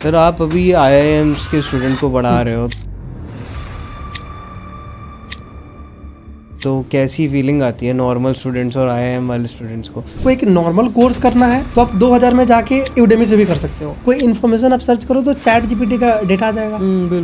Sir आप अभी IIMs के स्टूडेंट को पढ़ा रहे हो, तो कैसी फीलिंग आती है नॉर्मल स्टूडेंट्स और आईआईएम वाले स्टूडेंट्स को? कोई एक नॉर्मल कोर्स करना है तो आप 2000 में जाके यूडेमी से भी कर सकते हो। कोई इन्फॉर्मेशन आप सर्च करो तो चैट जीपीटी का डेटा आ जाएगा।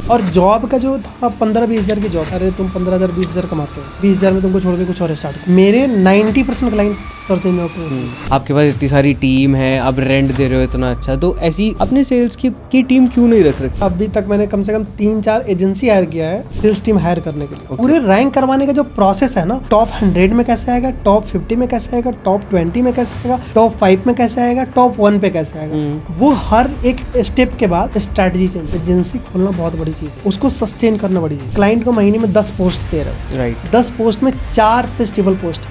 और जॉब का जो था 15-20 हज़ार की जॉब, अरे तुम 15,000-20 हज़ार कमाते हो, 20 हज़ार में तुमको छोड़ के कुछ और स्टार्ट। मेरे 90% क्लाइंट सर्च इंजन आपके पास इतनी सारी टीम है, आप रेंट दे रहे हो इतना अच्छा, तो ऐसी अपने सेल्स की टीम क्यों नहीं रख रखी? अभी तक मैंने कम से कम 3-4 एजेंसी हायर किया है सेल्स टीम हायर करने के लिए। पूरे रैंक करवाने का जो प्रोसेस है ना, टॉप 100 में कैसे आएगा, टॉप 50 में कैसे आएगा, टॉप 20 में कैसे आएगा, टॉप 5 में कैसे आएगा, टॉप 1 पे कैसे आएगा, वो हर एक स्टेप के बाद स्ट्रेटजी चाहिए। एजेंसी खोलना बहुत बड़ी चीज है, उसको सस्टेन करना बड़ी चीज। क्लाइंट को महीने में 10 पोस्ट दे रहे हो, राइट, 10 पोस्ट में 4 फेस्टिवल पोस्ट,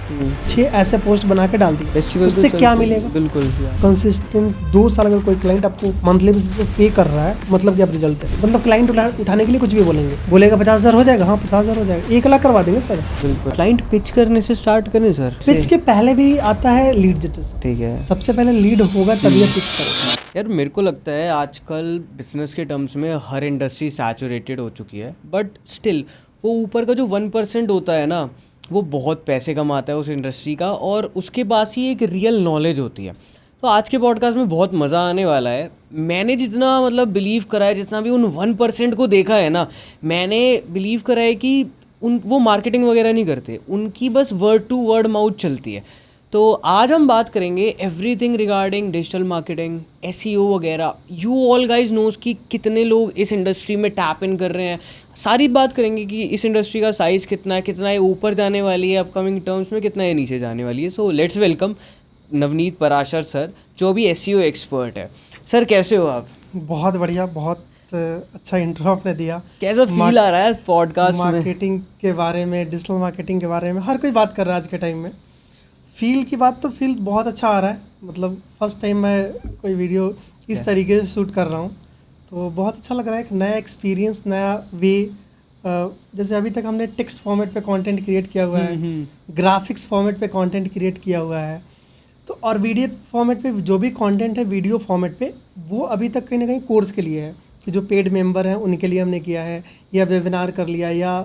6 ऐसे पोस्ट बना के डाल दी। उससे क्या मिलेगा? बिल्कुल कंसिस्टेंट 2 साल अगर कोई क्लाइंट आपको मंथली बेसिस पे पे कर रहा है, मतलब क्या रिजल्ट है। मतलब क्लाइंट उठाने के लिए कुछ भी बोलेगा 50,000 हो जाएगा, हाँ 50,000 हो जाएगा, 1 लाख करवा देंगे सर। बिल्कुल। क्लाइंट पिच करने से स्टार्ट करें सर? पिच के पहले भी आता है लीड जनरेशन। ठीक है, सबसे पहले लीड होगा तभी आप पिच करेंगे। यार मेरे को लगता है आजकल बिजनेस के टर्म्स में हर इंडस्ट्री सैचुरेटेड हो चुकी है, बट स्टिल वो ऊपर का जो 1% होता है ना, वो बहुत पैसे कमाता है उस इंडस्ट्री का, और उसके पास ही एक रियल नॉलेज होती है। तो आज के पॉडकास्ट में बहुत मज़ा आने वाला है। मैंने जितना मतलब बिलीव करा है, जितना भी उन 1% को देखा है ना, मैंने बिलीव करा है कि वो मार्केटिंग वगैरह नहीं करते, उनकी बस वर्ड टू वर्ड माउथ चलती है। तो आज हम बात करेंगे everything regarding digital marketing, SEO वगैरह। यू ऑल गाइज नोज कि कितने लोग इस इंडस्ट्री में टैप इन कर रहे हैं। सारी बात करेंगे कि इस इंडस्ट्री का साइज़ कितना है ऊपर जाने वाली है अपकमिंग टर्म्स में, कितना है नीचे जाने वाली है। So let's welcome Navneet Parashar sir, जो भी एसईओ एक्सपर्ट है। सर कैसे हो आप? बहुत बढ़िया, बहुत अच्छा इंट्रो आपने दिया। कैसा फील आ रहा है पॉडकास्ट में? मार्केटिंग के बारे में, डिजिटल मार्केटिंग के बारे में हर कोई बात कर रहा है आज के टाइम में। फील की बात तो फील बहुत अच्छा आ रहा है। मतलब फर्स्ट टाइम मैं कोई वीडियो इस तरीके से शूट कर रहा हूँ, तो बहुत अच्छा लग रहा है। एक नया एक्सपीरियंस, नया वे। जैसे अभी तक हमने टेक्स्ट फॉर्मेट पे कंटेंट क्रिएट किया हुआ है, ग्राफिक्स फॉर्मेट पे कंटेंट क्रिएट किया हुआ है, तो और वीडियो फॉर्मेट पे जो भी कंटेंट है वीडियो फॉर्मेट पे, वो अभी तक कहीं ना कहीं कोर्स के लिए है कि जो पेड मेंबर हैं उनके लिए हमने किया है, या वेबिनार कर लिया, या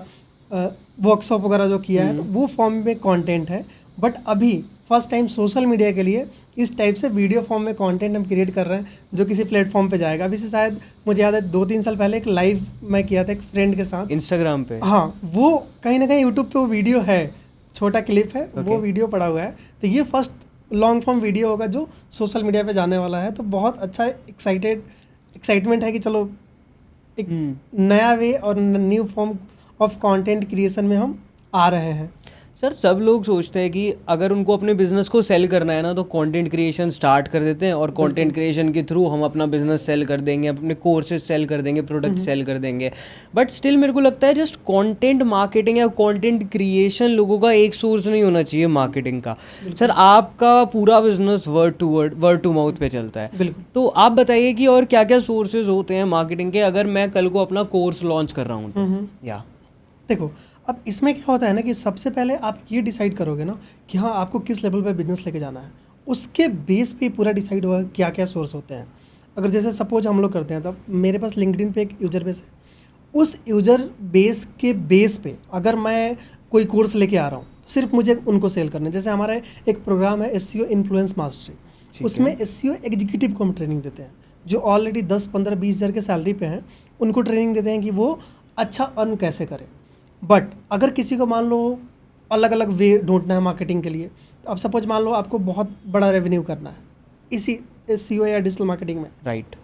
वर्कशॉप वगैरह जो किया है, तो वो फॉर्म में कंटेंट है। बट अभी फर्स्ट टाइम सोशल मीडिया के लिए इस टाइप से वीडियो फॉर्म में कंटेंट हम क्रिएट कर रहे हैं, जो किसी प्लेटफॉर्म पे जाएगा। अभी से शायद मुझे याद है 2-3 साल पहले एक लाइव मैं किया था एक फ्रेंड के साथ इंस्टाग्राम पे। हाँ, वो कहीं ना कहीं यूट्यूब पे वो वीडियो है, छोटा क्लिप है, वो वीडियो पड़ा हुआ है। तो ये फर्स्ट लॉन्ग फॉर्म वीडियो होगा जो सोशल मीडिया पे जाने वाला है। तो बहुत अच्छा एक्साइटमेंट है कि चलो एक नया वे और new form of content creation में हम आ रहे हैं। सर सब लोग सोचते हैं कि अगर उनको अपने बिजनेस को सेल करना है ना, तो कंटेंट क्रिएशन स्टार्ट कर देते हैं, और कंटेंट क्रिएशन के थ्रू हम अपना बिजनेस सेल कर देंगे, अपने कोर्सेज सेल कर देंगे, प्रोडक्ट सेल कर देंगे। बट स्टिल मेरे को लगता है जस्ट कंटेंट मार्केटिंग या कंटेंट क्रिएशन लोगों का एक सोर्स नहीं होना चाहिए मार्केटिंग का। सर आपका पूरा बिजनेस वर्ड टू माउथ पे चलता है, तो आप बताइए कि और क्या क्या सोर्सेज होते हैं मार्केटिंग के, अगर मैं कल को अपना कोर्स लॉन्च कर रहा हूँ तो? या देखो, अब इसमें क्या होता है ना कि सबसे पहले आप ये डिसाइड करोगे ना कि हाँ आपको किस लेवल पे बिजनेस लेके जाना है, उसके बेस पे पूरा डिसाइड होगा क्या क्या सोर्स होते हैं। अगर जैसे सपोज हम लोग करते हैं, तब मेरे पास लिंक्डइन पे एक यूजर बेस है, उस यूजर बेस के बेस पे अगर मैं कोई कोर्स लेके आ रहा हूँ, सिर्फ मुझे उनको सेल करना है। जैसे हमारा एक प्रोग्राम है एसईओ इन्फ्लुएंस मास्टरी, उसमें एसईओ एग्जीक्यूटिव को हम ट्रेनिंग देते हैं, जो ऑलरेडी 10, 15, 20 हज़ार के सैलरी पे हैं, उनको ट्रेनिंग देते हैं कि वो अच्छा अर्न कैसे करें। बट अगर किसी को मान लो अलग अलग वे ढूंढना है मार्केटिंग के लिए, तो अब सपोज मान लो आपको बहुत बड़ा रेवेन्यू करना है इसी एसईओ या डिजिटल मार्केटिंग में, राइट,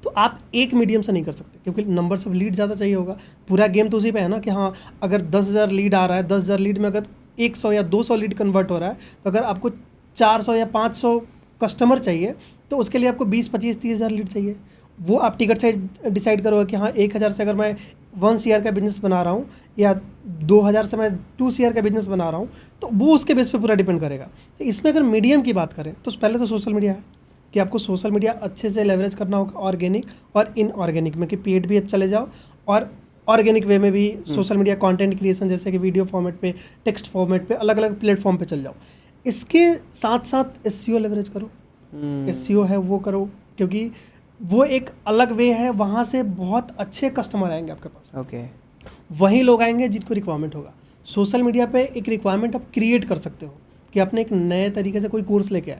तो आप एक मीडियम से नहीं कर सकते, क्योंकि नंबर्स ऑफ लीड ज़्यादा चाहिए होगा। पूरा गेम तो उसी पे है ना कि हाँ अगर 10,000 लीड आ रहा है, 10,000 लीड में अगर 100 या 200 लीड कन्वर्ट हो रहा है, तो अगर आपको 400 या 500 कस्टमर चाहिए, तो उसके लिए आपको 20, 25, 30,000 लीड चाहिए। वो आप टिकट से डिसाइड करोगे कि हाँ 1,000 से अगर मैं 1 CR का बिजनेस बना रहा हूँ, या 2,000 से मैं 2 CR का बिजनेस बना रहा हूँ, तो वो उसके बेस पे पूरा डिपेंड करेगा। तो इसमें अगर मीडियम की बात करें तो पहले तो सोशल मीडिया है कि आपको सोशल मीडिया अच्छे से लेवरेज करना होगा, ऑर्गेनिक और इनऑर्गेनिक में, कि पेड भी आप चले जाओ और ऑर्गेनिक वे में भी सोशल मीडिया कंटेंट क्रिएशन, जैसे कि वीडियो फॉर्मेट पे, टेक्स्ट फॉर्मेट पे, अलग अलग प्लेटफॉर्म पे चल जाओ। इसके साथ साथ एसईओ लेवरेज करो, एसईओ है वो करो, क्योंकि वो एक अलग वे है, वहाँ से बहुत अच्छे कस्टमर आएंगे आपके पास। ओके। वही लोग आएंगे जिनको रिक्वायरमेंट होगा। सोशल मीडिया पे एक रिक्वायरमेंट आप क्रिएट कर सकते हो कि आपने एक नए तरीके से कोई कोर्स लेके आए,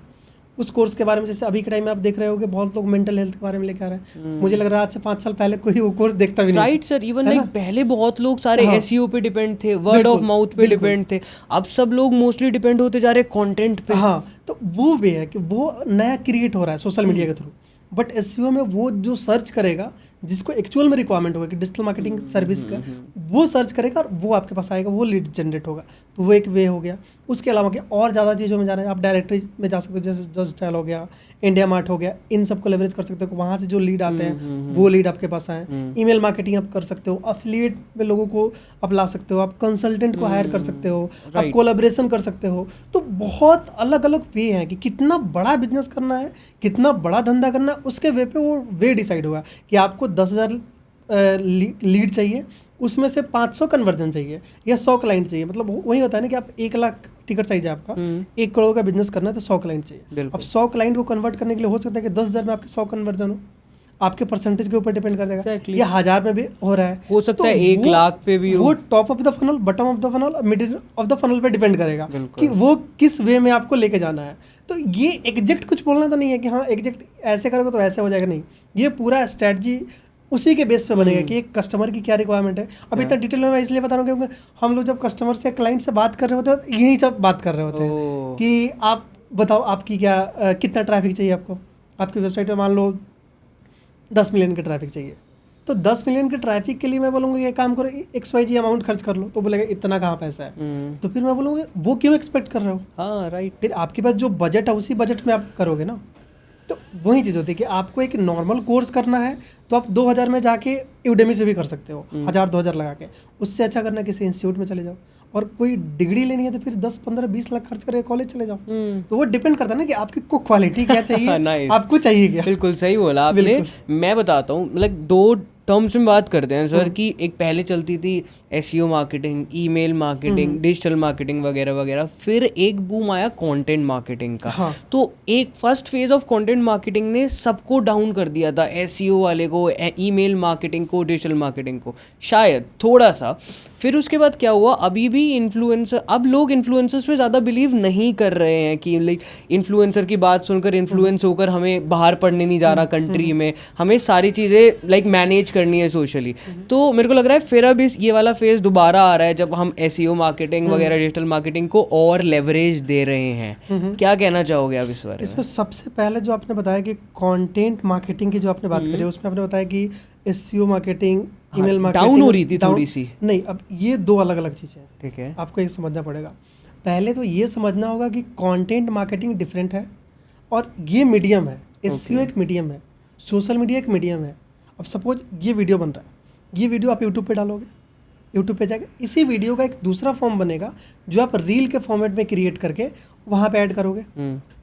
उस कोर्स के बारे में, जैसे अभी के टाइम में आप देख रहे होगे बहुत लोग मेंटल हेल्थ के बारे में लेके आ रहे हैं। मुझे लग रहा है आज से 5 साल पहले कोई वो कोर्स देखता भी नहीं। राइट सर, इवन लाइक पहले बहुत लोग सारे हाँ। एसईओ पे डिपेंड थे, वर्ड ऑफ माउथ पे डिपेंड थे, अब सब लोग मोस्टली डिपेंड होते जा रहे हैं कंटेंट पे। हाँ, तो वो वे है कि वो नया क्रिएट हो रहा है सोशल मीडिया के थ्रू। बट एसईओ में वो जो सर्च करेगा, जिसको एक्चुअल में रिक्वायरमेंट होगा कि डिजिटल मार्केटिंग सर्विस का, वो सर्च करेगा और वो आपके पास आएगा, वो लीड जनरेट होगा। तो वो एक वे हो गया। उसके अलावा क्या और ज़्यादा चीज़ों में जाना है, आप डायरेक्टरी में जा सकते हो, जैसे जस्ट स्टाइल हो गया, इंडिया मार्ट हो गया, इन सबको लेवरेज कर सकते हो। वहाँ से जो लीड आते हैं वो लीड आपके पास आए। ईमेल मार्केटिंग आप कर सकते हो, अफिलिएट में लोगों को आप ला सकते हो, आप कंसल्टेंट को हायर कर सकते हो, आप कोलैबोरेशन कर सकते हो। तो बहुत अलग अलग वे हैं कि कितना बड़ा बिजनेस करना है, कितना बड़ा धंधा करना है, उसके वे पे वो वे डिसाइड होगा कि आपको 10,000 लीड चाहिए, उसमें से 500 कन्वर्जन चाहिए या 100 क्लाइंट चाहिए। मतलब वही होता है ना कि आप 1 लाख टिकट चाहिए आपका, 1 करोड़ का बिजनेस करना है तो 100 क्लाइंट चाहिए। अब 100 क्लाइंट को कन्वर्ट करने के लिए हो सकता है कि 10,000 में आपके 100 कन्वर्जन हो, आपके परसेंटेज के ऊपर डिपेंड कर जाएगा। या 1000 में भी हो रहा है, हो सकता है 1 लाख पे भी हो। वो top of the funnel, bottom of the funnel, middle of the funnel पे डिपेंड करेगा कि वो किस वे में आपको लेके जाना है। तो ये एग्जैक्ट कुछ बोलना तो नहीं है कि हाँ एग्जैक्ट ऐसे करोगे तो ऐसे हो जाएगा, नहीं। ये पूरा स्ट्रेटजी उसी के बेस पे बनेगा कि एक कस्टमर की क्या रिक्वायरमेंट है। अब इतना डिटेल में मैं इसलिए बता रहा हूँ क्योंकि हम लोग जब कस्टमर से, क्लाइंट से बात कर रहे होते हैं तो यही सब बात कर रहे होते हैं कि आप बताओ आपकी क्या कितना ट्रैफिक चाहिए आपको। आपकी वेबसाइट पे मान लो 10 मिलियन का ट्रैफिक चाहिए, तो 10 मिलियन के ट्रैफिक के लिए मैं बोलूँगा ये काम करो, XYZ अमाउंट खर्च कर लो। तो बोलेगा इतना कहाँ पैसा है, तो फिर मैं बोलूँगा वो क्यों एक्सपेक्ट कर रहे हो। हाँ राइट। फिर आपके पास जो बजट है उसी बजट में आप करोगे ना। तो वही चीज़ होती है कि आपको एक नॉर्मल कोर्स करना है तो आप 2000 में जाके यूडेमी से भी कर सकते हो, 1000-2000 लगा के। उससे अच्छा करना किसी इंस्टीट्यूट में चले जाओ, और कोई डिग्री लेनी है तो फिर 10-15-20 लाख खर्च करके कॉलेज चले जाओ। तो वो डिपेंड करता है ना कि आपकी को क्वालिटी क्या चाहिए, आपको चाहिए क्या। बिल्कुल सही बोला आपने। मैं बताता हूँ, मतलब 2 टर्म्स में बात करते हैं सर कि एक पहले चलती थी SEO marketing, email marketing, digital marketing वगैरह वगैरह। फिर एक बूम आया कंटेंट मार्केटिंग का। हाँ। तो एक first phase of content marketing ने सबको डाउन कर दिया था, एसईओ वाले को, ईमेल मार्केटिंग को, डिजिटल मार्केटिंग को, शायद थोड़ा सा। फिर उसके बाद क्या हुआ, अभी भी इन्फ्लुएंसर, अब लोग इन्फ्लुएंसर्स पे ज़्यादा बिलीव नहीं कर रहे हैं कि लाइक इन्फ्लुएंसर की बात सुनकर इन्फ्लुएंस होकर हमें बाहर पढ़ने नहीं जा रहा कंट्री में, हमें सारी चीज़ें लाइक मैनेज करनी है सोशली। तो मेरे को लग रहा है फिर अब ये वाला फेज दोबारा आ रहा है जब हम एसईओ मार्केटिंग वगैरह, डिजिटल मार्केटिंग को और लेवरेज दे रहे हैं। क्या कहना चाहोगे आप इस बारे में? इसमें सबसे पहले जो आपने बताया कि कंटेंट मार्केटिंग की जो आपने बात करी, उसमें आपने बताया कि SEO marketing, email marketing down हो रही थी थोड़ी सी। नहीं, अब ये 2 अलग अलग चीज़ें हैं। ठीक है, आपको एक समझना पड़ेगा। पहले तो ये समझना होगा कि कंटेंट मार्केटिंग डिफरेंट है और ये मीडियम है। एसईओ एक मीडियम है, सोशल मीडिया एक मीडियम है। अब सपोज ये वीडियो बन रहा है, ये वीडियो आप यूट्यूब पे डालोगे, यूट्यूब पे जाके इसी वीडियो का एक दूसरा फॉर्म बनेगा जो आप रील के फॉर्मेट में क्रिएट करके वहाँ पे ऐड करोगे,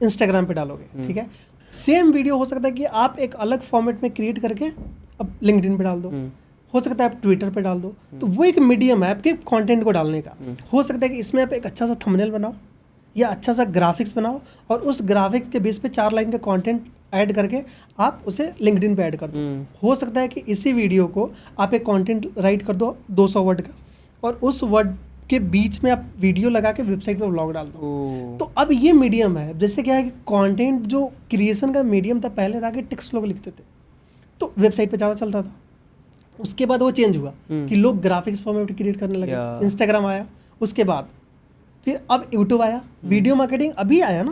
इंस्टाग्राम पे डालोगे। ठीक है, सेम वीडियो हो सकता है कि आप एक अलग फॉर्मेट में क्रिएट करके अब लिंक्डइन पे डाल दो, हो सकता है आप ट्विटर पे डाल दो। तो वो एक मीडियम है आपके कंटेंट को डालने का। हो सकता है कि इसमें आप एक अच्छा सा थंबनेल बनाओ या अच्छा सा ग्राफिक्स बनाओ और उस ग्राफिक्स के बेस पे 4 लाइन का कंटेंट ऐड करके आप उसे लिंक्डइन पे ऐड कर दो। हो सकता है कि इसी वीडियो को आप एक कंटेंट राइट कर दो 200 वर्ड का और उस वर्ड के बीच में आप वीडियो लगा के वेबसाइट पे ब्लॉग डाल दो। तो अब ये मीडियम है। जैसे क्या है कि कंटेंट जो क्रिएशन का मीडियम था पहले था कि टेक्स्ट लोग लिखते थे तो वेबसाइट पे ज़्यादा चलता था। उसके बाद वो चेंज हुआ कि लोग ग्राफिक्स फॉर्मेट क्रिएट करने लगे, इंस्टाग्राम आया, उसके बाद फिर अब यूट्यूब आया, वीडियो मार्केटिंग अभी आया ना,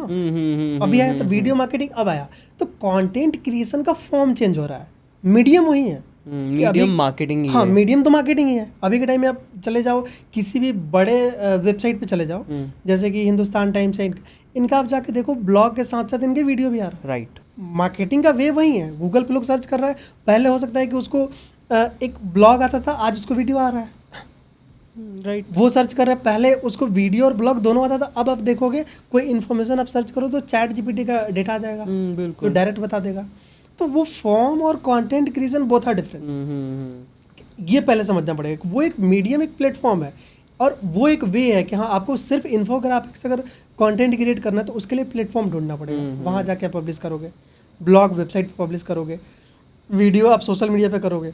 अभी आया तो वीडियो मार्केटिंग अब आया। तो कंटेंट क्रिएशन का फॉर्म चेंज हो रहा है, मीडियम वही है, मीडियम मार्केटिंग ही है। हाँ, मीडियम तो मार्केटिंग ही है। अभी के टाइम में आप चले जाओ किसी भी बड़े वेबसाइट पे चले जाओ, जैसे कि हिंदुस्तान टाइम्स है, इनका आप जाके देखो, ब्लॉग के साथ साथ इनके वीडियो भी आ रहा है। राइट, मार्केटिंग का वे वही है। गूगल पे लोग सर्च कर रहा है, पहले हो सकता है कि उसको एक ब्लॉग आता था, आज उसको वीडियो आ रहा है। राइट, वो सर्च कर रहे हैं, पहले उसको वीडियो और ब्लॉग दोनों आता था। अब आप देखोगे कोई इन्फॉर्मेशन आप सर्च करो तो चैट जीपीटी का डेटा आ जाएगा, बिल्कुल, तो डायरेक्ट बता देगा। तो वो फॉर्म और content creation both are different. ये पहले समझना पड़ेगा। वो एक मीडियम, एक प्लेटफॉर्म है और वो एक वे है कि हाँ, आपको सिर्फ इन्फोग्राफिक्स अगर कंटेंट क्रिएट करना है तो उसके लिए प्लेटफॉर्म ढूंढना पड़ेगा। वहाँ जाके आप पब्लिश करोगे, ब्लॉग वेबसाइट पर पब्लिश करोगे। वीडियो आप सोशल मीडिया पे करोगे,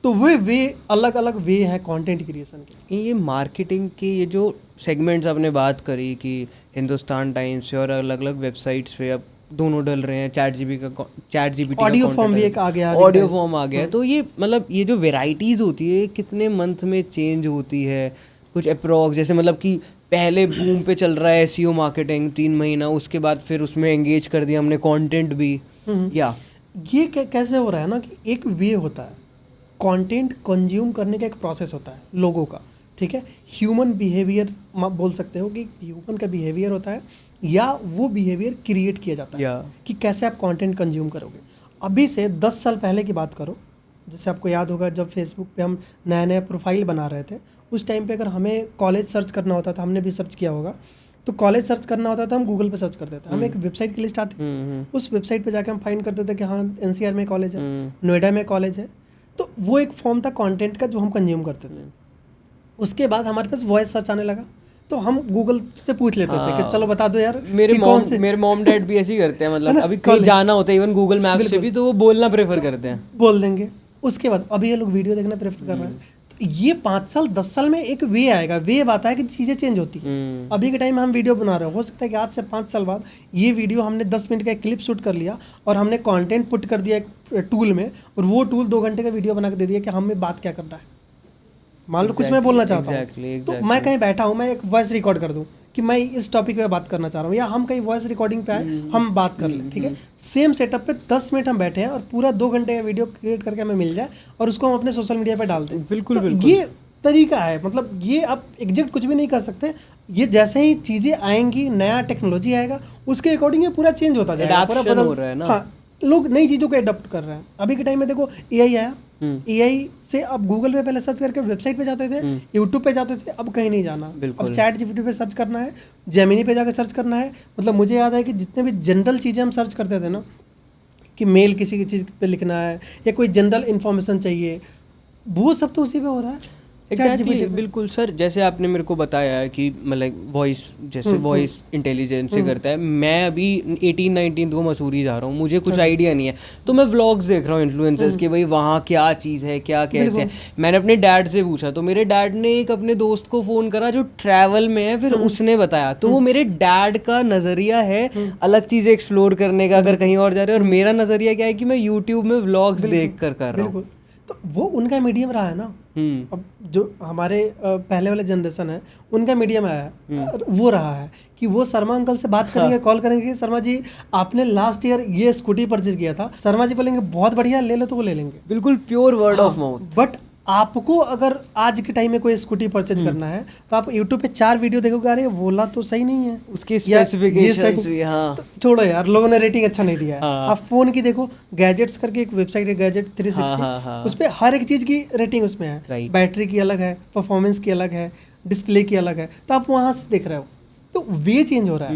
तो वो वे अलग अलग वे है कंटेंट क्रिएशन के। ये मार्केटिंग के ये जो सेगमेंट्स आपने बात करी कि हिंदुस्तान टाइम्स पे और अलग अलग वेबसाइट्स पे अब दोनों डल रहे हैं, चैट जीपीटी का ऑडियो फॉर्म भी एक आ गया, ऑडियो फॉर्म आ गया है। तो ये मतलब ये जो वेराइटीज़ होती है कितने मंथ में चेंज होती है कुछ अप्रॉक्स, जैसे मतलब कि पहले बूम पे चल रहा है एसईओ मार्केटिंग 3 महीना, उसके बाद फिर उसमें एंगेज कर दिया हमने कंटेंट भी, या ये कैसे हो रहा है ना कि एक वे होता है, कंटेंट कंज्यूम करने का एक प्रोसेस होता है लोगों का, ठीक है। ह्यूमन बिहेवियर बोल सकते हो कि ह्यूमन का बिहेवियर होता है, या वो बिहेवियर क्रिएट किया जाता है कि कैसे आप कंटेंट कंज्यूम करोगे। अभी से 10 साल पहले की बात करो, जैसे आपको याद होगा जब फेसबुक पे हम नया नया प्रोफाइल बना रहे थे, उस टाइम पे अगर हमें कॉलेज सर्च करना होता था, हमने भी सर्च किया होगा, तो कॉलेज सर्च करना होता था हम गूगल पे सर्च करते थे, हमें एक वेबसाइट की लिस्ट आती थी, उस वेबसाइट पे जाके हम फाइंड करते थे कि हाँ एनसीआर में कॉलेज है, नोएडा में कॉलेज है। तो वो एक फॉर्म था कंटेंट का जो हम कंज्यूम करते थे। उसके बाद हमारे पास वॉइस सर्च आने लगा, तो हम गूगल से पूछ लेते थे कि चलो बता दो यार। मेरे मॉम डैड भी ऐसे ही करते हैं, मतलब अभी कहीं जाना होता है इवन गूगल मैप से भी, तो वो बोलना प्रेफर करते हैं, बोल देंगे। उसके बाद अभी ये लोग वीडियो देखना प्रेफर कर रहे हैं। तो ये 5 साल 10 साल में एक वे आएगा, वे आता है कि चीज़ें चेंज होती हैं। अभी के टाइम में हम वीडियो बना रहे हो सकता है कि आज से 5 साल बाद ये वीडियो हमने 10 मिनट का एक क्लिप शूट कर लिया और हमने कंटेंट पुट कर दिया एक टूल में, और वो टूल 2 घंटे का वीडियो बना के दे दिया कि हमें बात क्या करना है। मान लो कुछ मैं बोलना चाहता हूँ, तो मैं कहीं बैठा हूँ, मैं एक वॉइस रिकॉर्ड कर दूँ कि मैं इस टॉपिक पे बात करना चाह रहा हूँ, या हम कहीं वॉइस रिकॉर्डिंग पे आए हम बात कर लें, ठीक है। सेम सेटअप पे 10 मिनट हम बैठे हैं और पूरा 2 घंटे का वीडियो क्रिएट करके हमें मिल जाए और उसको हम अपने सोशल मीडिया पे डाल दें। बिल्कुल तो ये तरीका है, मतलब ये आप एग्जैक्ट कुछ भी नहीं कर सकते। ये जैसे ही चीज़ें आएंगी, नया टेक्नोलॉजी आएगा, उसके अकॉर्डिंग ये पूरा चेंज होता जाएगा, पूरा बदल हो रहा है ना। हाँ, लोग नई चीज़ों को अडॉप्ट कर रहे हैं। अभी के टाइम में देखो एआई आया, एआई से अब गूगल पे पहले सर्च करके वेबसाइट पे जाते थे, यूट्यूब पे जाते थे, अब कहीं नहीं जाना। अब चैट जीपीटी पे सर्च करना है, जेमिनी पे जाकर सर्च करना है। मतलब मुझे याद है कि जितने भी जनरल चीज़ें हम सर्च करते थे ना, कि मेल किसी की चीज़ पे लिखना है या कोई जनरल इन्फॉर्मेशन चाहिए, वो सब तो उसी पे हो रहा है। एग्जैक्टली बिल्कुल सर, जैसे आपने मेरे को बताया है कि मतलब वॉइस जैसे वॉइस इंटेलिजेंस से करता है। मैं अभी 18-19 को मसूरी जा रहा हूँ, मुझे कुछ आइडिया नहीं है, तो मैं व्लॉग्स देख रहा हूँ इन्फ्लुएंसर्स के, भाई वहाँ क्या चीज़ है, क्या कैसे है। मैंने अपने डैड से पूछा, तो मेरे डैड ने एक अपने दोस्त को फ़ोन करा जो ट्रैवल में है, फिर उसने बताया। तो वो मेरे डैड का नज़रिया है अलग चीज़ें एक्सप्लोर करने का अगर कहीं और जा रहे हैं, और मेरा नज़रिया क्या है कि मैं यूट्यूब में व्लॉग्स देख कर रहा हूँ। तो वो उनका मीडियम रहा है ना। अब जो हमारे पहले वाले जनरेशन है उनका मीडियम आया वो रहा है कि वो शर्मा अंकल से बात करेंगे, कॉल करेंगे, शर्मा जी आपने लास्ट ईयर ये स्कूटी परचेज किया था, शर्मा जी बोलेंगे बहुत बढ़िया ले लो, तो वो ले लेंगे। बिल्कुल pure word of mouth. But आपको अगर आज के टाइम में कोई स्कूटी परचेज करना है तो आप यूट्यूब पे 4 वीडियो देखोगे, अरे बोला तो सही नहीं है, उसके स्पेसिफिकेशंस भी, हाँ छोड़ो यार, लोगों ने रेटिंग अच्छा नहीं दिया है। आप फोन की देखो, गैजेट्स करके एक वेबसाइट है, गैजेट 360, उस पर हर एक चीज़ की रेटिंग उसमें है, बैटरी की अलग है, परफॉर्मेंस की अलग है, डिस्प्ले की अलग है, तो आप वहाँ से देख रहे हो। तो वे चेंज हो रहा है।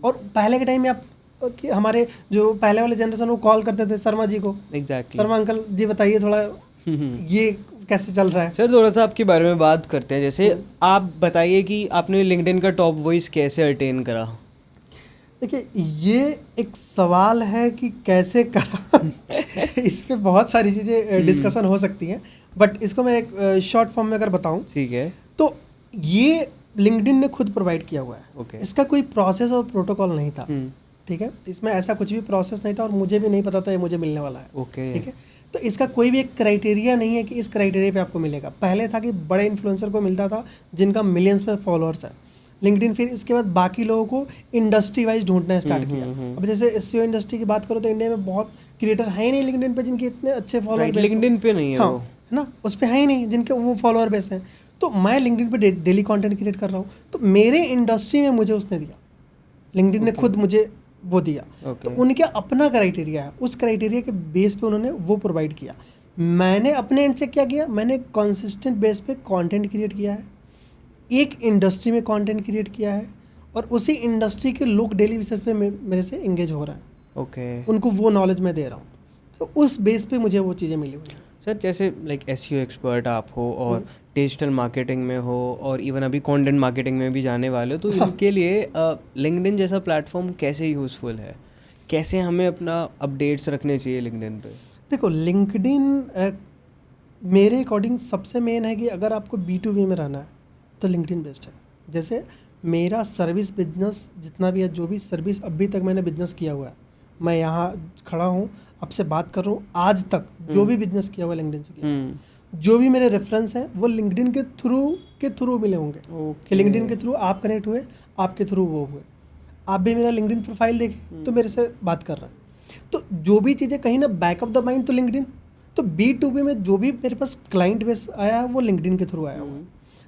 और पहले के टाइम में आप कि हमारे जो पहले वाले जनरेशन वो कॉल करते थे शर्मा जी को, शर्मा अंकल जी बताइए थोड़ा ये कैसे चल रहा है। सर थोड़ा सा आपके बारे में बात करते हैं, जैसे आप बताइए कि आपने लिंक्डइन का टॉप वॉइस कैसे अटेन करा। देखिए ये एक सवाल है कि कैसे करा इस पे बहुत सारी चीज़ें डिस्कशन हो सकती हैं, बट इसको मैं एक शॉर्ट फॉर्म में अगर बताऊं, ठीक है, तो ये लिंक्डइन ने खुद प्रोवाइड किया हुआ है। इसका कोई प्रोसेस और प्रोटोकॉल नहीं था, ठीक है, इसमें ऐसा कुछ भी प्रोसेस नहीं था और मुझे भी नहीं पता था ये मुझे मिलने वाला है, ठीक है। तो इसका कोई भी एक क्राइटेरिया नहीं है कि इस क्राइटेरिया पे आपको मिलेगा। पहले था कि बड़े इन्फ्लुएंसर को मिलता था जिनका मिलियंस में फॉलोअर्स है लिंक्डइन, फिर इसके बाद बाकी लोगों को इंडस्ट्री वाइज ढूंढना स्टार्ट किया। अब जैसे एसईओ इंडस्ट्री की बात करो तो इंडिया में बहुत क्रिएटर है ही नहीं लिंक्डइन पे जिनके इतने अच्छे फॉलोअर, लिंक्डइन पे नहीं है, हाँ है ना, उस पर है ही नहीं जिनके वो फॉलोअर बेस हैं। तो मैं लिंक्डइन पे डेली कंटेंट क्रिएट कर रहा हूँ, तो मेरे इंडस्ट्री में मुझे उसने दिया, लिंक्डइन ने खुद मुझे वो दिया। तो उनके अपना क्राइटेरिया है, उस क्राइटेरिया के बेस पे उन्होंने वो प्रोवाइड किया। मैंने अपने एंड से क्या किया, मैंने कंसिस्टेंट बेस पे कंटेंट क्रिएट किया है, एक इंडस्ट्री में कंटेंट क्रिएट किया है, और उसी इंडस्ट्री के लोग डेली बेसिस पे मेरे से एंगेज हो रहे हैं, उनको वो नॉलेज मैं दे रहा हूँ, तो उस बेस पे मुझे वो चीज़ें मिली हुई हैं। सर जैसे लाइक एसईओ एक्सपर्ट आप हो और डिजिटल मार्केटिंग में हो और इवन अभी कंटेंट मार्केटिंग में भी जाने वाले हो, तो इनके लिए लिंक्डइन जैसा प्लेटफॉर्म कैसे यूज़फुल है, कैसे हमें अपना अपडेट्स रखने चाहिए लिंक्डइन पे? देखो लिंक्डइन मेरे अकॉर्डिंग सबसे मेन है कि अगर आपको B2B में रहना है तो लिंक्डइन बेस्ट है। जैसे मेरा सर्विस बिजनेस जितना भी है, जो भी सर्विस अभी तक मैंने बिजनेस किया हुआ है, मैं यहाँ खड़ा हूँ आपसे बात कर रहा हूँ, आज तक जो भी बिजनेस किया हुआ है लिंक्डइन से किया। जो भी मेरे रेफरेंस हैं वो लिंक्डइन के थ्रू मिले होंगे कि लिंक्डइन के थ्रू आप कनेक्ट हुए, आपके थ्रू वो हुए। आप भी मेरा लिंक्डइन प्रोफाइल देखें तो मेरे से बात कर रहे हैं। तो जो भी चीज़ें कहीं ना बैक ऑफ द माइंड तो लिंक्डइन, तो B2B में जो भी मेरे पास क्लाइंट बेस आया है वो लिंक्डइन के थ्रू आया हुआ है।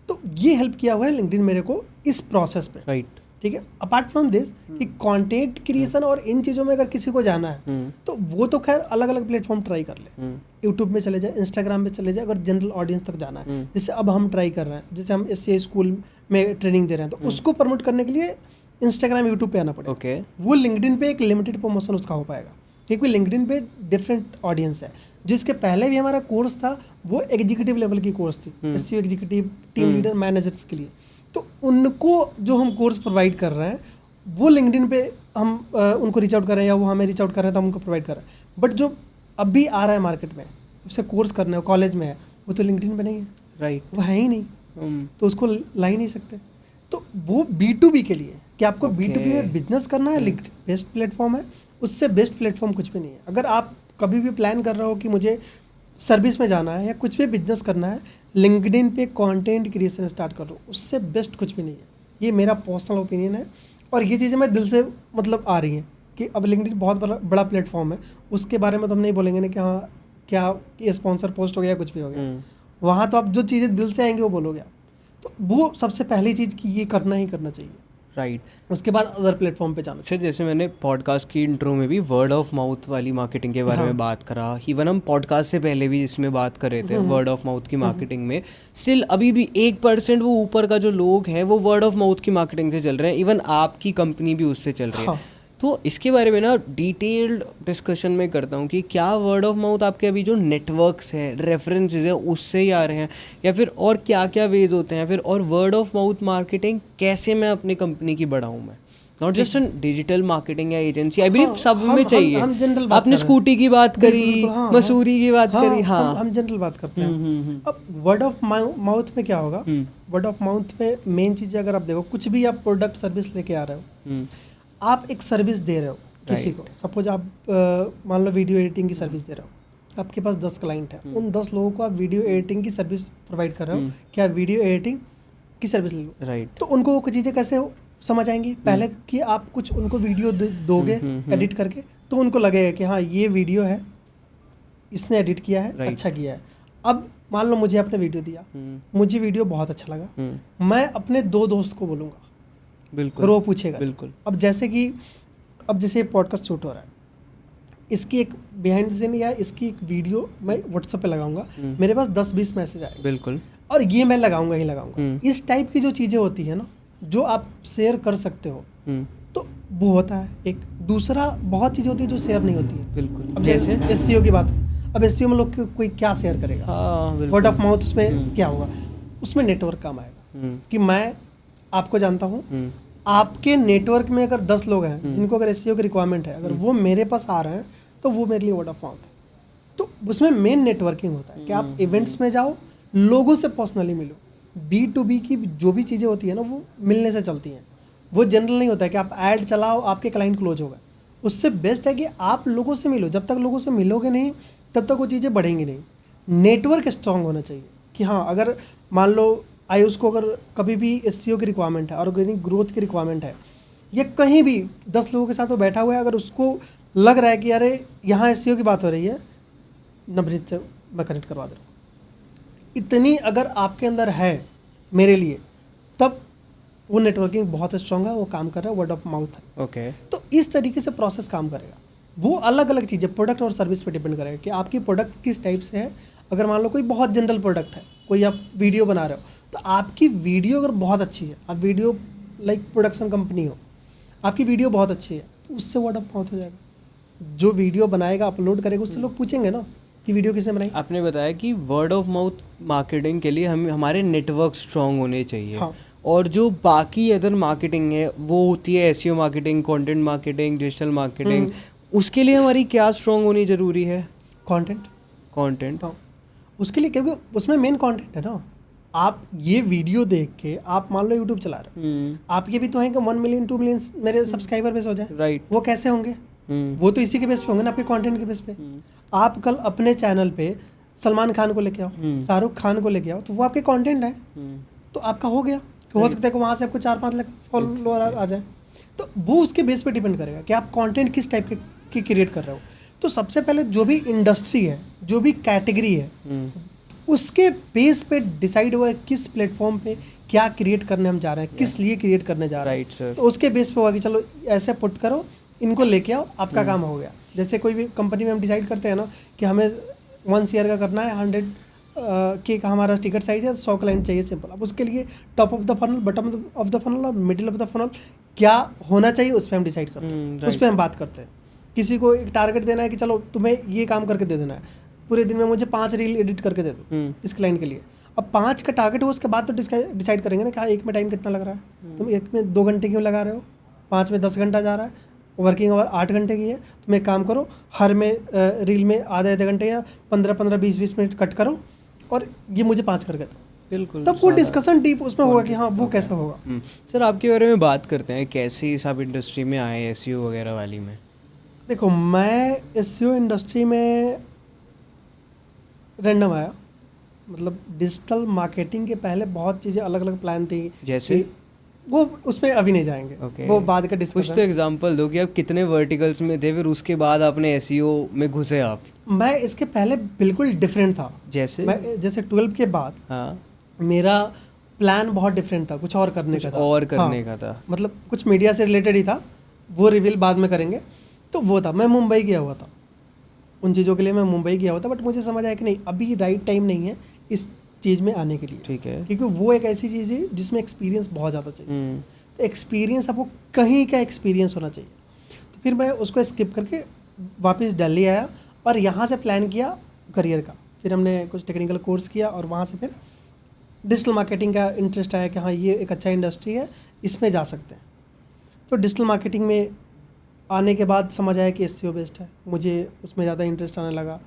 तो ये हेल्प किया हुआ है लिंक्डइन मेरे को इस प्रोसेस पे, राइट। ठीक है। अपार्ट फ्रॉम दिस कि कंटेंट क्रिएशन और इन चीज़ों में अगर किसी को जाना है तो वो तो खैर अलग अलग प्लेटफॉर्म ट्राई कर ले। यूट्यूब में चले जाए, इंस्टाग्राम पे चले जाए, अगर जनरल ऑडियंस तक जाना है, जैसे अब हम ट्राई कर रहे हैं, जैसे हम SCA स्कूल में ट्रेनिंग दे रहे हैं, तो उसको प्रमोट करने के लिए इंस्टाग्राम यूट्यूब पे आना पड़ेगा। वो लिंक्डइन पे एक लिमिटेड प्रमोशन उसका हो पाएगा, क्योंकि लिंक्डइन पे डिफरेंट ऑडियंस है। जिसके पहले भी हमारा कोर्स था वो एग्जीक्यूटिव लेवल की कोर्स थी, SEO executive, team leader, managers के लिए। तो उनको जो हम कोर्स प्रोवाइड कर रहे हैं वो लिंक्डइन पे हम उनको रीच आउट कर रहे हैं, या वो हमें रीच आउट कर रहे हैं तो हम उनको प्रोवाइड कर रहे हैं। बट जो अभी आ रहा है मार्केट में, उसे कोर्स करना है, कॉलेज में है, वो तो लिंक्डइन पे नहीं है, राइट, वो है ही नहीं, तो उसको ला ही नहीं सकते। तो वो B2B के लिए कि आपको B2B में बिजनेस करना है, लिंक्डइन बेस्ट प्लेटफॉर्म है, उससे बेस्ट प्लेटफॉर्म कुछ भी नहीं है। अगर आप कभी भी प्लान कर रहे हो कि मुझे सर्विस में जाना है या कुछ भी बिजनेस करना है, लिंक्डइन पे कंटेंट क्रिएशन स्टार्ट कर दो, उससे बेस्ट कुछ भी नहीं है। ये मेरा पर्सनल ओपिनियन है और ये चीज़ें मैं दिल से मतलब आ रही हैं कि अब लिंक्डइन बहुत बड़ा प्लेटफॉर्म है। उसके बारे में तो हम नहीं बोलेंगे ना कि हाँ क्या ये स्पॉन्सर पोस्ट हो गया, कुछ भी हो गया। वहाँ तो आप जो चीज़ें दिल से आएंगे वो बोलोगे आप। तो वो सबसे पहली चीज़ कि ये करना ही करना चाहिए, राइट। उसके बाद अदर प्लेटफॉर्म पे जाना। अच्छा, जैसे मैंने पॉडकास्ट की इंट्रो में भी वर्ड ऑफ माउथ वाली मार्केटिंग के बारे में बात करा, इवन हम पॉडकास्ट से पहले भी इसमें बात कर रहे थे वर्ड ऑफ माउथ की मार्केटिंग में। स्टिल अभी भी 1% वो ऊपर का जो लोग हैं वो वर्ड ऑफ माउथ की मार्केटिंग से चल रहे हैं, इवन आपकी कंपनी भी उससे चल रही है। तो इसके बारे में ना डिटेल्ड डिस्कशन में करता हूँ कि क्या वर्ड ऑफ माउथ आपके अभी जो नेटवर्क्स हैं, रेफरेंसेस है, उससे ही आ रहे हैं, या फिर और क्या क्या वेज होते हैं फिर, और वर्ड ऑफ माउथ मार्केटिंग कैसे मैं अपनी कंपनी की बढ़ाऊँ मैं, not just in digital marketing या एजेंसी, आई बिलीव सब में चाहिए। आपने स्कूटी की बात करी, मसूरी की बात करी, हाँ हम जनरल बात करते हैं। अब वर्ड ऑफ माउथ में क्या होगा, वर्ड ऑफ माउथ में मेन चीज़ अगर आप देखो, कुछ भी आप प्रोडक्ट सर्विस लेके आ रहे हो, आप एक सर्विस दे रहे हो किसी को, सपोज आप मान लो वीडियो एडिटिंग की सर्विस दे रहे हो, आपके पास 10 क्लाइंट है, उन 10 लोगों को आप वीडियो एडिटिंग की सर्विस प्रोवाइड कर रहे हो कि आप वीडियो एडिटिंग की सर्विस ले लो, राइट। तो उनको वो कुछ चीज़ें कैसे समझ आएंगी, पहले कि आप कुछ उनको वीडियो दोगे एडिट करके, तो उनको लगेगा कि हाँ ये वीडियो है, इसने एडिट किया है, अच्छा किया है। अब मान लो मुझे आपने वीडियो दिया, मुझे वीडियो बहुत अच्छा लगा, मैं अपने 2 दोस्त को बोलूँगा, बिल्कुल, अगर वो पूछेगा बिल्कुल। अब जैसे ये पॉडकास्ट शूट हो रहा है, इसकी एक बिहाइंड द सीन या इसकी एक वीडियो मैं व्हाट्सएप पे लगाऊंगा, मेरे पास 10-20 मैसेज आएंगे, बिल्कुल, और ये मैं लगाऊंगा ही लगाऊंगा। इस टाइप की जो चीज़ें होती है ना, जो आप शेयर कर सकते हो, तो वो होता है एक। दूसरा बहुत चीज़ें होती है जो शेयर नहीं होती है, बिल्कुल। अब जैसे SEO की बात है, अब SEO में लोग कोई क्या शेयर करेगा, वर्ड ऑफ माउथ उसमें क्या होगा, उसमें नेटवर्क काम आएगा कि मैं आपको जानता हूँ, आपके नेटवर्क में अगर 10 लोग हैं जिनको अगर SEO की रिक्वायरमेंट है, अगर वो मेरे पास आ रहे हैं तो वो मेरे लिए वर्ड ऑफ माउथ है। तो उसमें मेन नेटवर्किंग होता है कि आप इवेंट्स में जाओ, लोगों से पर्सनली मिलो। B2B की जो भी चीज़ें होती है ना, वो मिलने से चलती हैं, वो जनरल नहीं होता है कि आप ऐड चलाओ आपके क्लाइंट क्लोज होगा। उससे बेस्ट है कि आप लोगों से मिलो, जब तक लोगों से मिलोगे नहीं तब तक वो चीज़ें बढ़ेंगी नहीं। नेटवर्क स्ट्रांग होना चाहिए कि हाँ, अगर मान लो आयुष को अगर कभी भी SEO की रिक्वायरमेंट है, ऑर्गेनिक ग्रोथ की रिक्वायरमेंट है, या कहीं भी 10 लोगों के साथ वो बैठा हुआ है, अगर उसको लग रहा है कि अरे यहाँ SEO की बात हो रही है, नवनीत से मैं कनेक्ट करवा दे रहा हूँ, इतनी अगर आपके अंदर है मेरे लिए, तब वो नेटवर्किंग बहुत स्ट्रांग है, वो काम कर रहा है, वर्ड ऑफ माउथ है। ओके, तो इस तरीके से प्रोसेस काम करेगा। वो अलग अलग चीज़ें प्रोडक्ट और सर्विस पे डिपेंड करेगा कि आपकी प्रोडक्ट किस टाइप से है। अगर मान लो कोई बहुत जनरल प्रोडक्ट है, कोई आप वीडियो बना रहे हो, तो आपकी वीडियो अगर बहुत अच्छी है, आप वीडियो लाइक प्रोडक्शन कंपनी हो, आपकी वीडियो बहुत अच्छी है, तो उससे वर्ड ऑफ माउथ हो जाएगा। जो वीडियो बनाएगा, अपलोड करेगा, उससे लोग पूछेंगे ना कि वीडियो किसने बनाई। आपने बताया कि वर्ड ऑफ माउथ मार्केटिंग के लिए हमारे नेटवर्क स्ट्रांग होने चाहिए। हाँ। और जो बाकी अदर मार्केटिंग है वो होती है SEO marketing, content marketing, digital marketing, उसके लिए हमारी क्या स्ट्रांग होनी ज़रूरी है? कंटेंट? हाँ, उसके लिए, क्योंकि उसमें मेन कंटेंट है ना। आप ये वीडियो देख के आप मान लो यूट्यूब चला रहे हो, आपके भी तो हैं कि 1 मिलियन 2 मिलियन मेरे सब्सक्राइबर बेस हो जाए, राइट। वो कैसे होंगे? वो तो इसी के बेस पे होंगे ना, आपके कंटेंट के बेस पे। आप कल अपने चैनल पे सलमान खान को लेके आओ, शाहरुख खान को लेके आओ, तो वो आपके कंटेंट है, तो आपका हो गया। हो सकता है कि वहाँ से आपको 4-5 लाख फॉलोअर आ जाए। तो वो उसके बेस पे डिपेंड करेगा कि आप कंटेंट किस टाइप के क्रिएट कर रहे हो। तो सबसे पहले जो भी इंडस्ट्री है, जो भी कैटेगरी है, उसके बेस पे डिसाइड हुआ है किस प्लेटफॉर्म पे क्या क्रिएट करने हम जा रहे हैं, किस लिए क्रिएट करने जा रहे हैं। Right sir. तो उसके बेस पे होगा कि चलो ऐसे पुट करो, इनको लेके आओ, आपका काम हो गया। जैसे कोई भी कंपनी में हम डिसाइड करते हैं ना कि हमें 1 ईयर का करना है, 100 के का हमारा टिकट साइज है, 100 क्लाइंट चाहिए, सिंपल। अब उसके लिए top of the funnel, bottom of the funnel और मिडिल ऑफ द फनल क्या होना चाहिए, उस पर हम डिसाइड करते हैं, उस पर हम बात करते हैं। किसी को एक टारगेट देना है कि चलो तुम्हें ये काम करके दे देना है, पूरे दिन में मुझे 5 रील एडिट करके दे दो इस क्लाइंट के लिए। अब 5 का टारगेट हो, उसके बाद तो डिसाइड करेंगे ना कि हाँ, एक में टाइम कितना लग रहा है, तुम एक में 2 घंटे क्यों लगा रहे हो, 5 में 10 घंटा जा रहा है, वर्किंग आवर 8 घंटे की है, तुम एक काम करो, हर में रील में आधे घंटे या 15-15, 20-20 मिनट कट करो और ये मुझे 5 करके दो। बिल्कुल। तब वो डिस्कशन डीप उसमें होगा कि हाँ वो कैसा होगा। सर आपके बारे में बात करते हैं, कैसे इस आप इंडस्ट्री में आए, एसईओ वगैरह वाली में? देखो, मैं एसईओ इंडस्ट्री में रैंडम आया, मतलब डिजिटल मार्केटिंग के पहले बहुत चीज़ें अलग अलग प्लान थी। जैसे वो उसमें अभी नहीं जाएंगे, वो बाद का डिस्कशन। कुछ तो एग्जांपल दो कि आप कितने वर्टिकल्स में थे, फिर उसके बाद आपने एसईओ में घुसे आप। मैं इसके पहले बिल्कुल डिफरेंट था। जैसे 12 के बाद हाँ, मेरा प्लान बहुत डिफरेंट था, कुछ और करने का था। और करने का था, मतलब कुछ मीडिया से रिलेटेड ही था, वो रिवील बाद में करेंगे। तो वो था, मैं मुंबई गया हुआ था, उन चीज़ों के लिए मैं मुंबई गया हुआ था। बट मुझे समझ आया कि नहीं, अभी राइट टाइम नहीं है इस चीज़ में आने के लिए। ठीक है। क्योंकि वो एक ऐसी चीज़ है जिसमें एक्सपीरियंस बहुत ज़्यादा चाहिए। तो एक्सपीरियंस आपको कहीं का एक्सपीरियंस होना चाहिए। तो फिर मैं उसको स्किप करके वापस दिल्ली आया और यहाँ से प्लान किया करियर का। फिर हमने कुछ टेक्निकल कोर्स किया और वहाँ से फिर डिजिटल मार्केटिंग का इंटरेस्ट आया कि हाँ, ये एक अच्छा इंडस्ट्री है, इसमें जा सकते हैं। तो डिजिटल मार्केटिंग में आने के बाद समझ आया कि एसईओ बेस्ट है, मुझे उसमें ज़्यादा इंटरेस्ट आने लगा।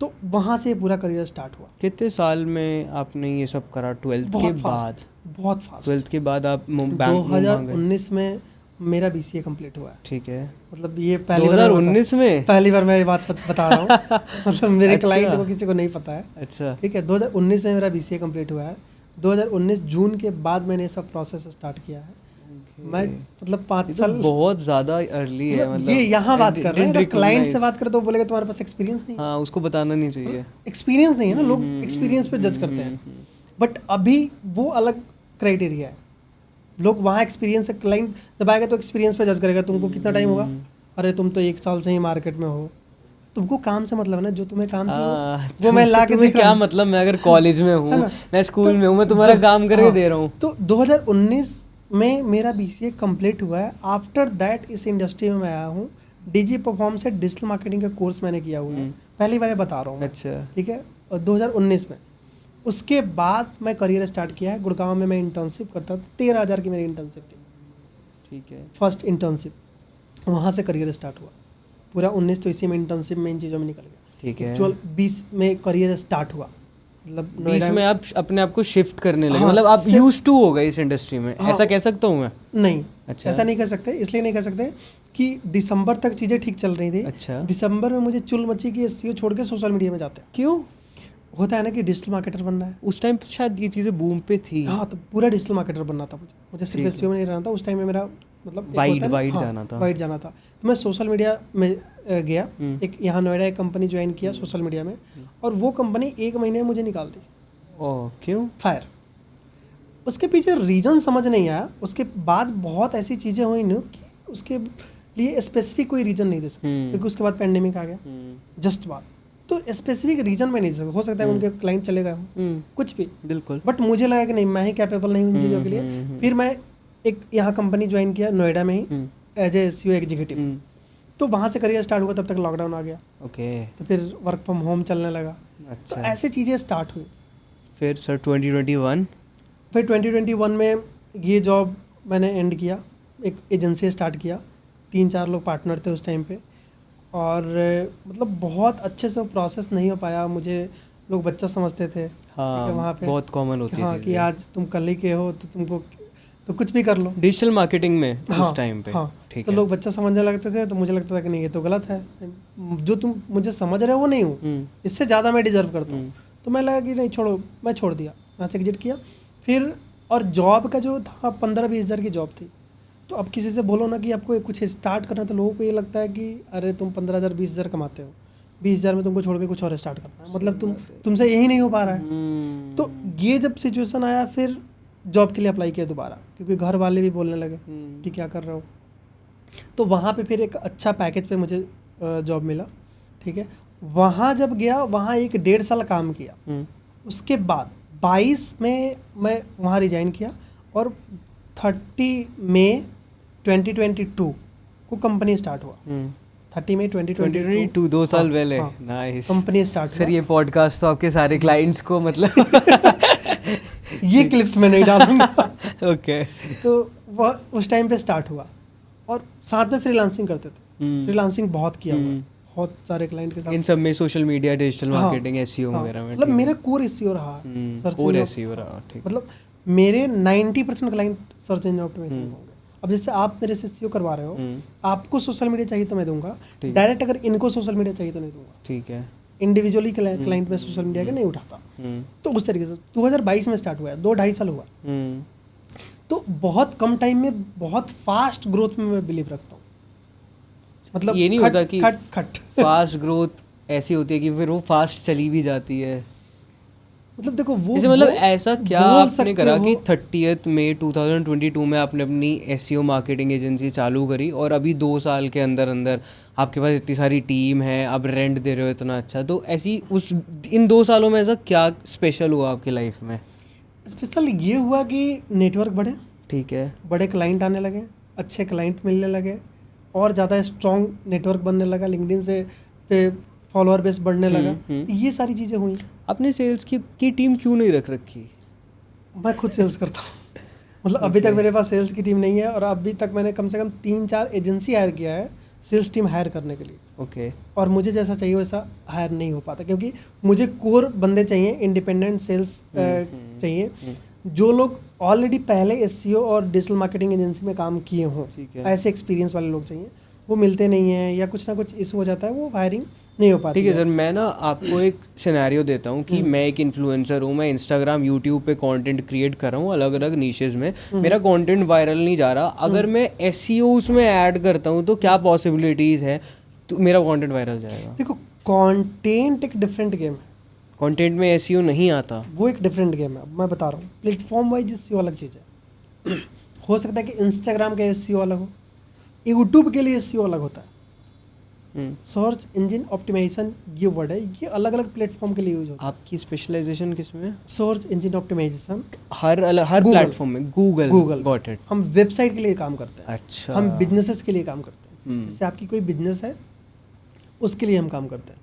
तो वहाँ से पूरा करियर स्टार्ट हुआ। कितने साल में आपने ये सब करा? 12th के बाद? बहुत फास्ट। 12th के बाद आप 2019 में मेरा BCA कंप्लीट हुआ है। ठीक है। मतलब ये पहली 2019 में पहली बार मैं ये बात बता रहा हूँ। मतलब मेरे अच्छा। क्लाइंट को किसी को नहीं पता है। अच्छा। ठीक है, 2019 में मेरा BCA कंप्लीट हुआ है। 2019 जून के बाद मैंने सब प्रोसेस स्टार्ट किया है। मैं मतलब 5 साल बहुत ज़्यादा अर्ली है। मतलब ये यहाँ बात कर रहे हैं, अगर क्लाइंट से बात करें तो बोलेगा तुम्हारे पास एक्सपीरियंस नहीं है। हाँ, उसको बताना नहीं चाहिए। एक्सपीरियंस नहीं है ना, लोग एक्सपीरियंस पे जज करते हैं। बट अभी वो अलग क्राइटेरिया है। लोग वहाँ एक्सपीरियंस से, क्लाइंट जब आएगा तो एक्सपीरियंस पे जज करेगा, तुमको कितना टाइम होगा, अरे तुम तो 1 साल से ही मार्केट में हो। तुमको काम से मतलब है ना, जो तुम्हें काम चाहिए वो मैं ला के तुम्हें क्या मतलब, मैं अगर कॉलेज में हूँ, मैं स्कूल में हूँ, मैं तुम्हारा काम करके दे रहा हूँ। तो 2019 में मेरा BCA कंप्लीट हुआ है। आफ्टर दैट इस इंडस्ट्री में मैं आया हूँ। DG परफॉर्म से डिजिटल मार्केटिंग का कोर्स मैंने किया हुआ है, पहली बार बता रहा हूँ। अच्छा। ठीक है, और 2019 में उसके बाद मैं करियर स्टार्ट किया है। गुड़गांव में मैं इंटर्नशिप करता था, 13,000 की मेरी इंटर्नशिप थी। ठीक है। फर्स्ट इंटर्नशिप, वहाँ से करियर स्टार्ट हुआ। पूरा 19 तो इसी में इंटर्नशिप में इन चीज़ों में निकल गया। ठीक है। एक्चुअल 20 में करियर स्टार्ट हुआ। मतलब 20 में आप अपने आप को शिफ्ट करने लगे। हाँ, मतलब आप यूज्ड टू हो गए इस इंडस्ट्री में। हाँ, ऐसा कह सकता हूँ मैं? नहीं। अच्छा। ऐसा नहीं कह सकते, इसलिए नहीं कह सकते कि दिसंबर तक चीज़ें ठीक चल रही थी। अच्छा। दिसंबर में मुझे चुल मची कि एसईओ छोड़ के सोशल मीडिया में जाते हैं। क्यों? होता है ना कि डिजिटल मार्केटर बनना है। उस टाइम शायद ये चीज़ें बूम पे थी। हाँ, तो पूरा डिजिटल मार्केटर बनना था मुझे सिर्फ एसईओ में नहीं रहना था। उस टाइम में मेरा मतलब वाइड जाना था। तो मैं सोशल मीडिया में गया। एक यहाँ नोएडा एक कंपनी ज्वाइन किया सोशल मीडिया में, और वो कंपनी 1 महीने में मुझे निकाल दी। ओह, क्यों? फायर। उसके पीछे रीज़न समझ नहीं आया। उसके बाद बहुत ऐसी चीज़ें हुई ना कि उसके लिए स्पेसिफिक कोई रीज़न नहीं दे सकते, क्योंकि उसके बाद पैंडेमिक आ गया जस्ट बाद। तो स्पेसिफिक रीज़न में नहीं दे सकता। हो सकता है उनके क्लाइंट चले गए हों, कुछ भी। बिल्कुल। बट मुझे लगा कि नहीं, मैं ही कैपेबल नहीं हूँ इन चीज़ों के लिए। फिर मैं एक यहाँ कंपनी ज्वाइन किया नोएडा में ही एज ए एसईओ एग्जीक्यूटिव। तो वहाँ से करियर स्टार्ट हुआ, तब तक लॉकडाउन आ गया। ओके। तो फिर वर्क फ्रॉम होम चलने लगा। अच्छा। तो ऐसे चीज़ें स्टार्ट हुई। फिर सर 2021? फिर 2021 में ये जॉब मैंने एंड किया, एक एजेंसी स्टार्ट किया। 3-4 लोग पार्टनर थे उस टाइम पे। और मतलब बहुत अच्छे से वो प्रोसेस नहीं हो पाया। मुझे लोग बच्चा समझते थे। हाँ, वहाँ पे बहुत कॉमन होती है हाँ कि चीज़ें। आज तुम कल ही के हो तो तुमको तो कुछ भी कर लो। डिजिटल मार्केटिंग में हाँ उस टाइम पे। हाँ, ठीक तो है। लोग बच्चा समझने लगते थे, तो मुझे लगता था कि नहीं ये तो गलत है, जो तुम मुझे समझ रहे हो वो नहीं हूँ, इससे ज़्यादा मैं डिजर्व करता हूँ। तो मैं लगा कि नहीं छोड़ो, मैं छोड़ दिया, वहाँ से एग्जिट किया। फिर और जॉब का जो था 15-20 हज़ार की जॉब थी। तो अब किसी से बोलो ना कि आपको कुछ स्टार्ट करना है, तो लोगों को ये लगता है कि अरे तुम 15,000 20,000 कमाते हो, 20,000 में तुमको छोड़ के कुछ और स्टार्ट करना है, मतलब तुमसे यही नहीं हो पा रहा है। तो ये जब सिचुएशन आया, फिर जॉब के लिए अप्लाई किया दोबारा, क्योंकि घर वाले भी बोलने लगे कि क्या कर रहे हो। तो वहाँ पे फिर एक अच्छा पैकेज पे मुझे जॉब मिला। ठीक है, वहाँ जब गया, वहाँ 1-1.5 साल काम किया। उसके बाद 22 में मैं वहाँ रिजाइन किया और 30 मई 2022 को कंपनी स्टार्ट हुआ। 30 मई 2022, 2 साल पहले। हाँ, नाइस। कंपनी स्टार्ट सर हुआ। ये पॉडकास्ट तो आपके सारे क्लाइंट्स को मतलब ये क्लिप्स में नहीं डालूंगा। ओके। तो वह उस टाइम पे स्टार्ट हुआ और साथ में फ्रीलांसिंग करते थे। फ्रीलांसिंग बहुत किया हुआ, बहुत सारे क्लाइंट के साथ। इन सब में सोशल मीडिया, डिजिटल मार्केटिंग, हाँ, एसईओ हाँ, वगैरह में। मतलब मेरा कोर एसईओ रहा, सर्च कोर इंजन एसईओ रहा। ठीक। मतलब मेरे 90% क्लाइंट सर्च इंजन ऑप्टिमाइजेशन होंगे। अब जैसे आप मेरे से एसईओ करवा रहे हो, आपको सोशल मीडिया चाहिए तो मैं दूंगा, डायरेक्ट अगर इनको सोशल मीडिया चाहिए तो नहीं दूंगा। ठीक है। इंडिविजुअली क्लाइंट में सोशल मीडिया के नहीं उठाता। तो उस तरीके से 2022 में स्टार्ट हुआ है, 2-2.5 साल हुआ। तो बहुत कम टाइम में बहुत फास्ट ग्रोथ में मैं बिलीव रखता हूँ। मतलब ये नहीं होता कि खट फास्ट ग्रोथ ऐसी होती है कि फिर वो फास्ट चली भी जाती है। मतलब देखो वो जैसे मतलब ऐसा क्या बोल आपने सकते करा हो। कि 30 मई 2022 में आपने अपनी एसईओ मार्केटिंग एजेंसी चालू करी और अभी 2 साल के अंदर अंदर आपके पास इतनी सारी टीम है, आप रेंट दे रहे हो इतना अच्छा। तो ऐसी उस इन 2 सालों में ऐसा क्या स्पेशल हुआ आपकी लाइफ में? स्पेशल ये हुआ कि नेटवर्क बढ़े। ठीक है। बड़े क्लाइंट आने लगे, अच्छे क्लाइंट मिलने लगे, और ज़्यादा स्ट्रॉन्ग नेटवर्क बनने लगा, लिंक्डइन से पे फॉलोअर बेस बढ़ने लगा। तो ये सारी चीज़ें हुई। आपने सेल्स की टीम क्यों नहीं रख रखी? मैं खुद सेल्स करता हूँ। मतलब अभी तक मेरे पास सेल्स की टीम नहीं है, और अभी तक मैंने कम से कम 3-4 एजेंसी हायर किया है सेल्स टीम हायर करने के लिए। ओके। और मुझे जैसा चाहिए वैसा हायर नहीं हो पाता, क्योंकि मुझे कोर बंदे चाहिए, इंडिपेंडेंट सेल्स चाहिए, जो लोग ऑलरेडी पहले एसईओ और डिजिटल मार्केटिंग एजेंसी में काम किए हों। ऐसे एक्सपीरियंस वाले लोग चाहिए, वो मिलते नहीं हैं, या कुछ ना कुछ इशू हो जाता है, वो हायरिंग नहीं हो पाती। ठीक है सर, मैं ना आपको एक सिनेरियो देता हूँ कि मैं एक इन्फ्लुएंसर हूँ, मैं इंस्टाग्राम यूट्यूब पे कंटेंट क्रिएट कर रहा हूँ अलग अलग नीशेज में, मेरा कंटेंट वायरल नहीं जा रहा। अगर मैं एसईओ उसमें ऐड करता हूँ तो क्या पॉसिबिलिटीज़ है तो मेरा कंटेंट वायरल जाएगा? देखो, कंटेंट एक डिफरेंट गेम है। कंटेंट में एसईओ नहीं आता, वो एक डिफरेंट गेम है। मैं बता रहा हूँ, प्लेटफॉर्म वाइज एसईओ अलग चीज़ है। हो सकता है कि इंस्टाग्राम का एसईओ अलग हो, यूट्यूब के लिए एसईओ अलग होता है। सर्च इंजन ऑप्टिमाइजेशन ये वर्ड है, ये अलग अलग प्लेटफॉर्म के लिए यूज होता है। आपकी स्पेशलाइजेशन किस में है? सर्च इंजन ऑप्टिमाइजेशन हर प्लेटफॉर्म में। Google got it. हम वेबसाइट के लिए काम करते हैं। अच्छा। हम बिजनेसेस के लिए काम करते हैं। जैसे आपकी कोई बिजनेस है, उसके लिए हम काम करते हैं।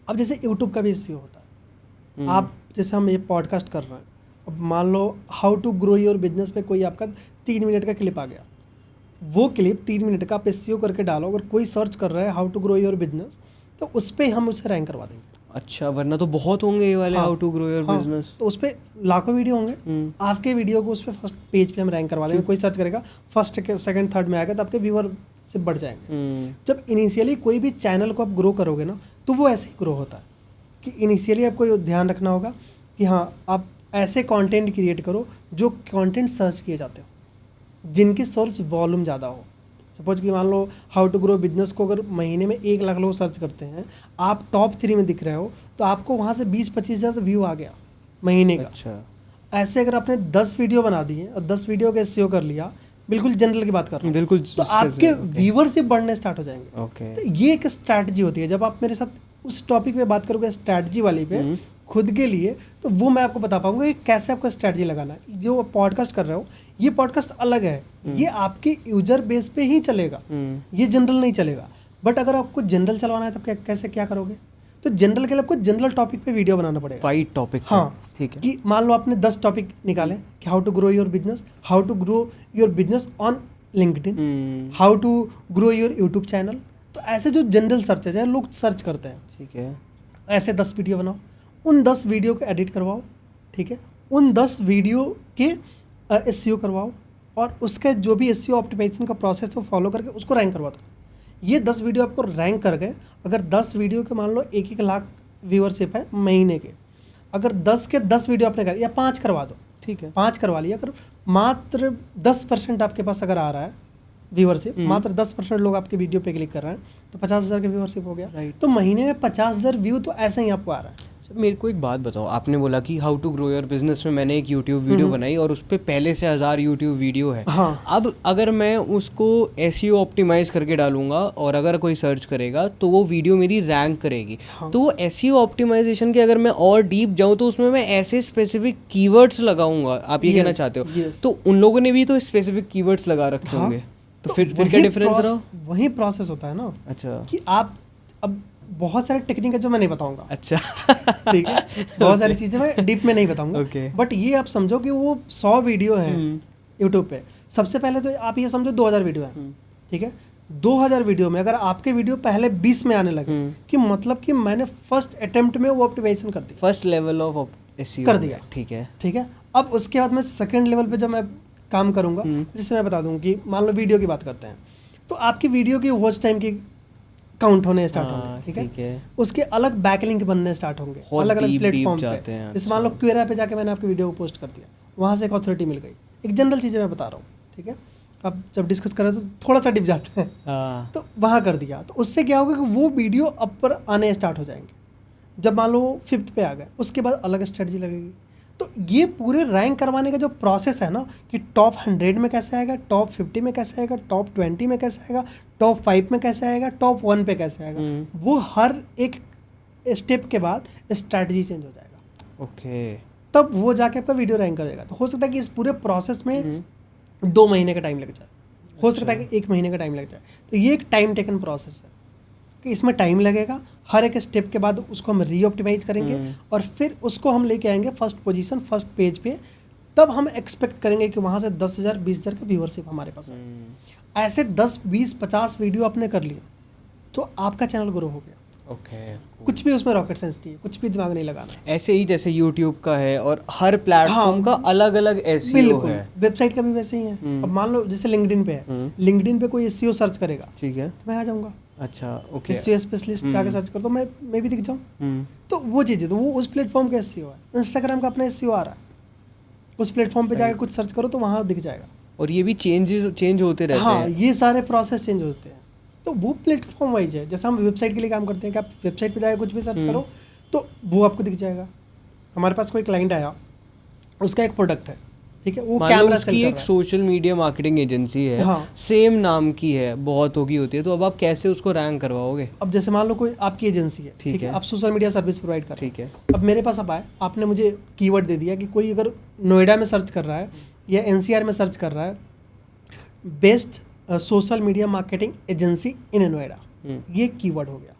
अब जैसे यूट्यूब का भी एसईओ होता है। आप जैसे हम ये पॉडकास्ट कर रहे हैं, अब मान लो how to grow your business पे कोई आपका 3 मिनट का क्लिप आ गया, वो क्लिप 3 मिनट का आप एसईओ करके डालो, अगर कोई सर्च कर रहा है how to grow your business, तो उस पर हम उसे रैंक करवा देंगे। अच्छा, वरना तो बहुत होंगे ये वाले how to grow your business. तो उस पर लाखों वीडियो होंगे, आपके वीडियो को उस पर फर्स्ट पेज पे हम रैंक करवा देंगे। कोई सर्च करेगा, फर्स्ट सेकंड थर्ड में आएगा, तो आपके व्यूअर से बढ़ जाएंगे। जब इनिशियली कोई भी चैनल को आप ग्रो करोगे ना, तो वो ऐसे ही ग्रो होता है कि इनिशियली आपको ध्यान रखना होगा कि हाँ, आप ऐसे कंटेंट क्रिएट करो जो कंटेंट सर्च किए जाते हो, जिनकी सर्च वॉल्यूम ज़्यादा हो। सपोज कि मान लो हाउ टू ग्रो बिजनेस को अगर महीने में 1 लाख लोग सर्च करते हैं, आप टॉप 3 में दिख रहे हो, तो आपको वहाँ से 20-25 हज़ार व्यू आ गया महीने का। अच्छा। ऐसे अगर आपने 10 वीडियो बना दिए और 10 वीडियो का एसईओ कर लिया, बिल्कुल जनरल की बात कर रहा हूँ, बिल्कुल, तो आपके व्यूअरशिप बढ़ने स्टार्ट हो जाएंगे। ओके। तो ये एक स्ट्रैटेजी होती है। जब आप मेरे साथ उस टॉपिक पे बात करोगे, स्ट्रैटेजी वाली पे खुद के लिए, तो वो मैं आपको बता पाऊंगा कि कैसे आपको स्ट्रैटेजी लगाना है। जो आप पॉडकास्ट कर रहे हो, ये पॉडकास्ट अलग है, ये आपके यूजर बेस पे ही चलेगा, ये जनरल नहीं चलेगा। बट अगर आपको जनरल चलवाना है, तो कैसे क्या करोगे? तो जनरल के लिए आपको जनरल टॉपिक पे वीडियो बनाना पड़ेगा। 5 टॉपिक। हाँ, ठीक है। कि मान लो आपने 10 टॉपिक निकाले कि how to grow your business, how to grow your business on LinkedIn, how to grow your YouTube channel, तो ऐसे जो जनरल सर्च है, लोग सर्च करते हैं, ठीक है, ऐसे 10 वीडियो बनाओ, उन 10 वीडियो को एडिट करवाओ, ठीक है, उन 10 वीडियो के SEO करवाओ, और उसके जो भी SEO ऑप्टिमाइजेशन का प्रोसेस है फॉलो करके उसको रैंक करवा दो। ये 10 वीडियो आपको रैंक कर गए, अगर 10 वीडियो के मान लो 1-1 लाख व्यूअरशिप है महीने के, अगर 10 के 10 वीडियो आपने कर, या 5 करवा दो, ठीक है, 5 करवा लिया, अगर मात्र 10% आपके पास अगर आ रहा है व्यूअरशिप, मात्र 10% लोग आपके वीडियो पे क्लिक कर रहे हैं, तो 50,000 का व्यूअरशिप हो गया। Right. तो महीने में 50,000 व्यू तो ऐसे ही आपको आ रहा है। सर मेरे को एक बात बताओ, आपने बोला कि how to grow your business में मैंने एक यूट्यूब वीडियो बनाई और उस पर पहले से 1000 यूट्यूब वीडियो है। हाँ। अब अगर मैं उसको SEO ऑप्टिमाइज करके डालूंगा और अगर कोई सर्च करेगा तो वो वीडियो मेरी रैंक करेगी। हाँ। तो वो SEO ऑप्टिमाइजेशन के अगर मैं और डीप जाऊँ तो उसमें मैं ऐसे स्पेसिफिक कीवर्ड्स लगाऊंगा, आप ये कहना चाहते हो? तो उन लोगों ने भी तो स्पेसिफिक कीवर्ड्स लगा रखे होंगे, तो फिर क्या डिफरेंस रहा? वही प्रोसेस होता है ना। अच्छा, कि आप अब बहुत सारे टेक्निक है जो मैं नहीं बताऊंगा। अच्छा ठीक है, बहुत सारी चीज़ें मैं डीप में नहीं बताऊंगा। Okay. बट ये आप समझो कि वो 100 वीडियो है यूट्यूब पे, सबसे पहले तो आप ये समझो 2000 वीडियो है, ठीक है, 2000 वीडियो में अगर आपके वीडियो पहले 20 में आने लगे, कि मतलब कि मैंने फर्स्ट अटेम्प्ट में वो ऑप्टिमाइजेशन कर दिया, फर्स्ट लेवल ऑफ SEO कर दिया, ठीक है, ठीक है। अब उसके बाद मैं सेकंड लेवल पे जब मैं काम करूंगा, जिससे मैं बता दूं कि मान लो वीडियो की बात करते हैं, तो आपकी वीडियो की वॉच टाइम की काउंट होने स्टार्ट होंगे, ठीक है, उसके अलग बैकलिंक बनने स्टार्ट होंगे अलग अलग प्लेटफॉर्म पे। जैसे मान लो क्वेरा पे जाके मैंने आपकी वीडियो को पोस्ट कर दिया, वहाँ से एक ऑथोरिटी मिल गई, एक जनरल चीज़ें मैं बता रहा हूँ, ठीक है। अब जब डिस्कस करें तो थोड़ा सा डिप जाते हैं, तो वहाँ कर दिया, तो उससे क्या होगा कि वो वीडियो अप पर आने स्टार्ट हो जाएंगे। जब मान लो 5th पे आ गए, उसके बाद अलग स्ट्रेटजी लगेगी। तो ये पूरे रैंक करवाने का जो प्रोसेस है ना, कि टॉप 100 में कैसे आएगा, टॉप 50 में कैसे आएगा, टॉप 20 में कैसे आएगा, टॉप 5 में कैसे आएगा, टॉप 1 पे कैसे आएगा, वो हर एक स्टेप के बाद स्ट्रैटेजी चेंज हो जाएगा। ओके, तब वो जाके आपका वीडियो रैंक कर देगा। तो हो सकता है कि इस पूरे प्रोसेस में 2 महीने का टाइम लग जाए, हो सकता है कि 1 महीने का टाइम लग जाए। तो ये एक टाइम टेकन प्रोसेस है कि इसमें टाइम लगेगा, हर एक स्टेप के बाद उसको हम रीऑप्टिमाइज करेंगे और फिर उसको हम लेके आएंगे फर्स्ट पोजीशन, फर्स्ट पेज पे। तब हम एक्सपेक्ट करेंगे कि वहाँ से 10,000 20,000 का व्यूअरशिप हमारे पास है। ऐसे 10 20 50 वीडियो आपने कर लिया तो आपका चैनल ग्रो हो गया। ओके, कुछ भी उसमें रॉकेट साइंस नहीं है, कुछ भी दिमाग नहीं लगाना। ऐसे ही जैसे यूट्यूब का है और हर प्लेटफॉर्म का अलग अलग SEO है, वेबसाइट का भी वैसे ही है। अब मान लो जैसे लिंक्डइन पे है, लिंक्डइन पे कोई SEO सर्च करेगा, ठीक है, तो मैं आ जाऊँगा। अच्छा, ओके, SEO स्पेशलिस्ट जाके सर्च कर, तो मैं भी दिख जाऊँ। तो वो चीज़ है, तो वो उस प्लेटफॉर्म का SEO है। इंस्टाग्राम का अपना SEO आ रहा है, उस प्लेटफॉर्म पे जाके कुछ सर्च करो तो वहाँ दिख जाएगा। और ये भी चेंज होते रहते हैं। हाँ, ये सारे प्रोसेस चेंज होते हैं। तो वो प्लेटफॉर्म वाइज है। जैसे हम वेबसाइट के लिए काम करते हैं कि आप वेबसाइट पे जाके कुछ भी सर्च करो तो वो आपको दिख जाएगा। हमारे पास कोई क्लाइंट आया, उसका एक प्रोडक्ट है, ठीक है, वो कैमरा सेल कर रहा है, एक सोशल मीडिया मार्केटिंग एजेंसी है, हाँ, सेम नाम की है, बहुत होगी होती है, तो अब आप कैसे उसको रैंक करवाओगे? अब जैसे मान लो कोई आपकी एजेंसी है, ठीक है, आप सोशल मीडिया सर्विस प्रोवाइड कर रहे हैं, ठीक है। अब मेरे पास अब आए, आपने मुझे कीवर्ड दे दिया कि कोई अगर नोएडा में सर्च कर रहा है या NCR में सर्च कर रहा है, best social media marketing agency in Noida, ये कीवर्ड हो गया,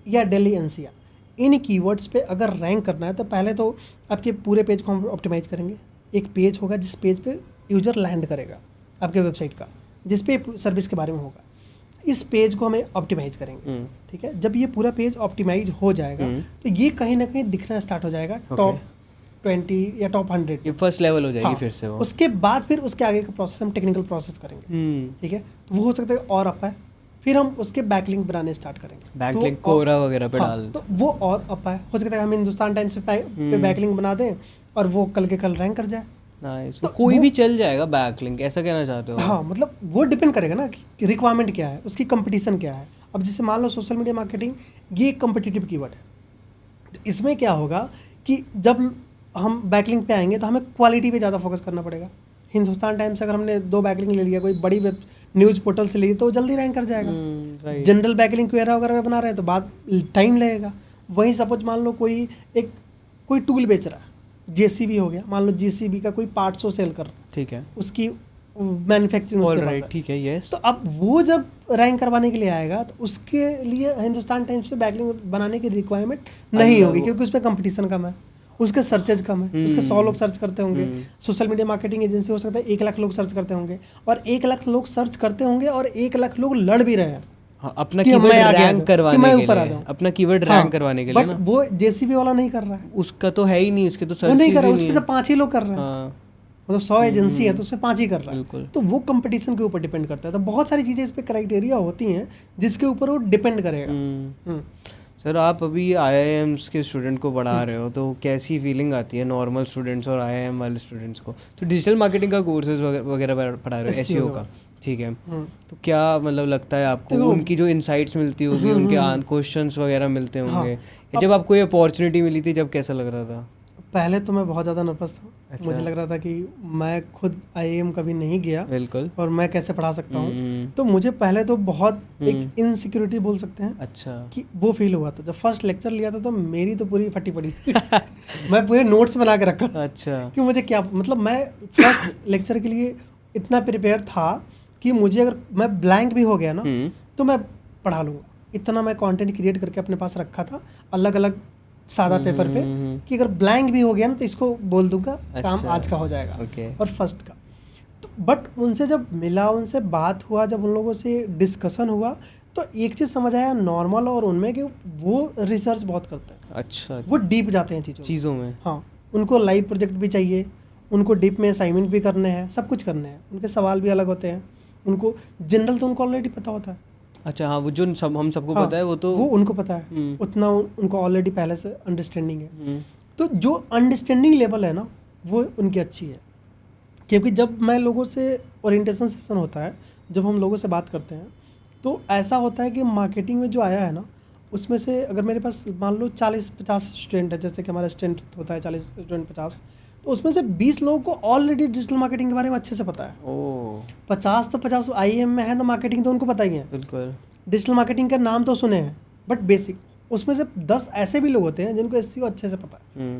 या दिल्ली NCR। इन कीवर्ड्स पे अगर रैंक करना है तो पहले तो आपके पूरे पेज को हम ऑप्टिमाइज करेंगे। एक पेज होगा जिस पेज पे यूजर लैंड करेगा आपके वेबसाइट का, जिस पे सर्विस के बारे में होगा, इस पेज को हमें ऑप्टिमाइज करेंगे, ठीक है। जब ये पूरा पेज ऑप्टिमाइज हो जाएगा तो ये कहीं ना कहीं दिखना स्टार्ट हो जाएगा टॉप 20 या टॉप 100, ये फर्स्ट लेवल हो जाएगी। हाँ, फिर से वो उसके बाद फिर उसके आगे का प्रोसेस हम टेक्निकल प्रोसेस करेंगे, ठीक है। तो वो हो सकता है और अप है, फिर हम उसके बैकलिंक बनाने स्टार्ट करेंगे, बैकलिंक कोरा वगैरह पे डाल, तो वो और अप है। हो सकता है हम हिंदुस्तान टाइम्स पे बैकलिंक बना दें और वो कल के कल रैंक कर जाए। तो कोई भी चल जाएगा बैकलिंक, ऐसा कहना चाहते हो? हाँ, मतलब वो डिपेंड करेगा ना कि रिक्वायरमेंट क्या है, उसकी कंपटीशन क्या है। अब जैसे मान लो सोशल मीडिया मार्केटिंग ये एक कम्पिटिटिव कीवर्ड है, तो इसमें क्या होगा कि जब हम बैकलिंक पे आएंगे तो हमें क्वालिटी पे ज़्यादा फोकस करना पड़ेगा। हिंदुस्तान टाइम्स से अगर हमने 2 बैकलिंक ले लिया, कोई बड़ी वेब न्यूज़ पोर्टल से ली, तो जल्दी रैंक कर जाएगा। जनरल बैकलिंक क्वेरा वगैरह में बना रहे हैं तो बाद टाइम लगेगा। वहीं सपोज मान लो कोई टूल बेच रहा है, JCB हो गया, मान लो JCB का कोई पार्ट्स सेल कर रहा है, ठीक है, उसकी मैन्युफैक्चरिंग उसके पास है, ठीक है, यस। तो अब वो जब रैंक करवाने के लिए आएगा तो उसके लिए हिंदुस्तान टाइम्स से बैकलिंक बनाने की रिक्वायरमेंट नहीं होगी, क्योंकि उसमें कंपटीशन कम है, उसके सर्चेज कम है, उसके 100 लोग सर्च करते होंगे। सोशल मीडिया मार्केटिंग एजेंसी हो सकता है 1 लाख लोग सर्च करते होंगे, और 1 लाख लोग सर्च करते होंगे और 1 लाख लोग लड़ भी रहे हैं। हाँ, अपना कि कीवर्ड मैं आगे आ रैंक जाऊं, करवाने कि मैं के ऊपर आ लिए, जाऊं। अपना कीवर्ड हाँ, रैंक करवाने के लिए बट ना। वो जेसीबी वाला नहीं कर रहा है, उसका तो है ही नहीं, उसके तो वो नहीं सर्विसेज कर रहा ही है, नहीं उसमें से है। 5 ही लोग कर रहे हैं। हाँ। मतलब 100 एजेंसी है तो उसमें 5 ही कर रहा है। बिल्कुल। तो वो कंपटीशन के ऊपर डिपेंड करता है। तो बहुत सारी चीज़ें इस पे क्राइटेरिया होती हैं जिसके ऊपर वो डिपेंड करेगा। हम्म। सर आप अभी आईआईएम्स के स्टूडेंट को पढ़ा रहे हो, तो कैसी फीलिंग आती है नॉर्मल स्टूडेंट्स और आईआईएम वाले स्टूडेंट्स को? तो डिजिटल मार्केटिंग का कोर्सेज वगैरह पढ़ा रहे हो, एसईओ का, ठीक है। तो क्या मतलब लगता है आपको देखो, उनकी जो इनसाइट्स मिलती होगी, उनके क्वेश्चंस वगैरह मिलते हाँ, होंगे, या जब आपको ये अपॉर्चुनिटी मिली थी जब कैसा लग रहा था? पहले तो मैं बहुत ज़्यादा नर्वस था। अच्छा। मुझे लग रहा था कि मैं खुद आईआईएम कभी नहीं गया बिल्कुल। और मैं कैसे पढ़ा सकता हूँ। तो मुझे पहले तो बहुत एक इनसिक्योरिटी बोल सकते हैं अच्छा। कि वो फील हुआ था। जब फर्स्ट लेक्चर लिया था तो मेरी तो पूरी फटी पड़ी थी। मैं पूरे नोट्स बना के रखा। अच्छा। कि मुझे क्या मतलब, मैं फर्स्ट लेक्चर के लिए इतना प्रिपेयर था कि मुझे अगर मैं ब्लैंक भी हो गया ना तो मैं पढ़ा लूँगा। इतना मैं कंटेंट क्रिएट करके अपने पास रखा था अलग अलग सादा पेपर पे, कि अगर ब्लैंक भी हो गया ना तो इसको बोल दूंगा काम आज का हो जाएगा। और फर्स्ट का तो बट उनसे जब मिला, उनसे बात हुआ, जब उन लोगों से डिस्कशन हुआ तो एक चीज़ समझ आया नॉर्मल और उनमें, कि वो रिसर्च बहुत करते हैं। अच्छा। वो डीप जाते हैं चीज़ों में। हाँ, उनको लाइव प्रोजेक्ट भी चाहिए, उनको डीप में असाइनमेंट भी करने हैं, सब कुछ करने हैं, उनके सवाल भी अलग होते हैं। उनको जनरल तो उनको ऑलरेडी पता होता है। अच्छा हाँ, वो जो हम सबको हाँ, पता है वो उनको पता है। उतना उनको ऑलरेडी पहले से अंडरस्टैंडिंग है। तो जो अंडरस्टैंडिंग लेवल है ना वो उनकी अच्छी है। क्योंकि जब मैं लोगों से ओरिएंटेशन सेशन होता है, जब हम लोगों से बात करते हैं तो ऐसा होता है कि मार्केटिंग में जो आया है ना, उसमें से अगर मेरे पास मान लो 40-50 स्टूडेंट है, जैसे कि हमारा स्टूडेंट होता है 40 स्टूडेंट 50, तो उसमें से 20 लोगों को ऑलरेडी डिजिटल मार्केटिंग के बारे में अच्छे से पता है। 50 तो 50 आईएम में है तो मार्केटिंग तो उनको पता ही है। बिल्कुल। डिजिटल मार्केटिंग का नाम तो सुने हैं बट बेसिक, उसमें से 10 ऐसे भी लोग होते हैं जिनको एसईओ अच्छे से पता है।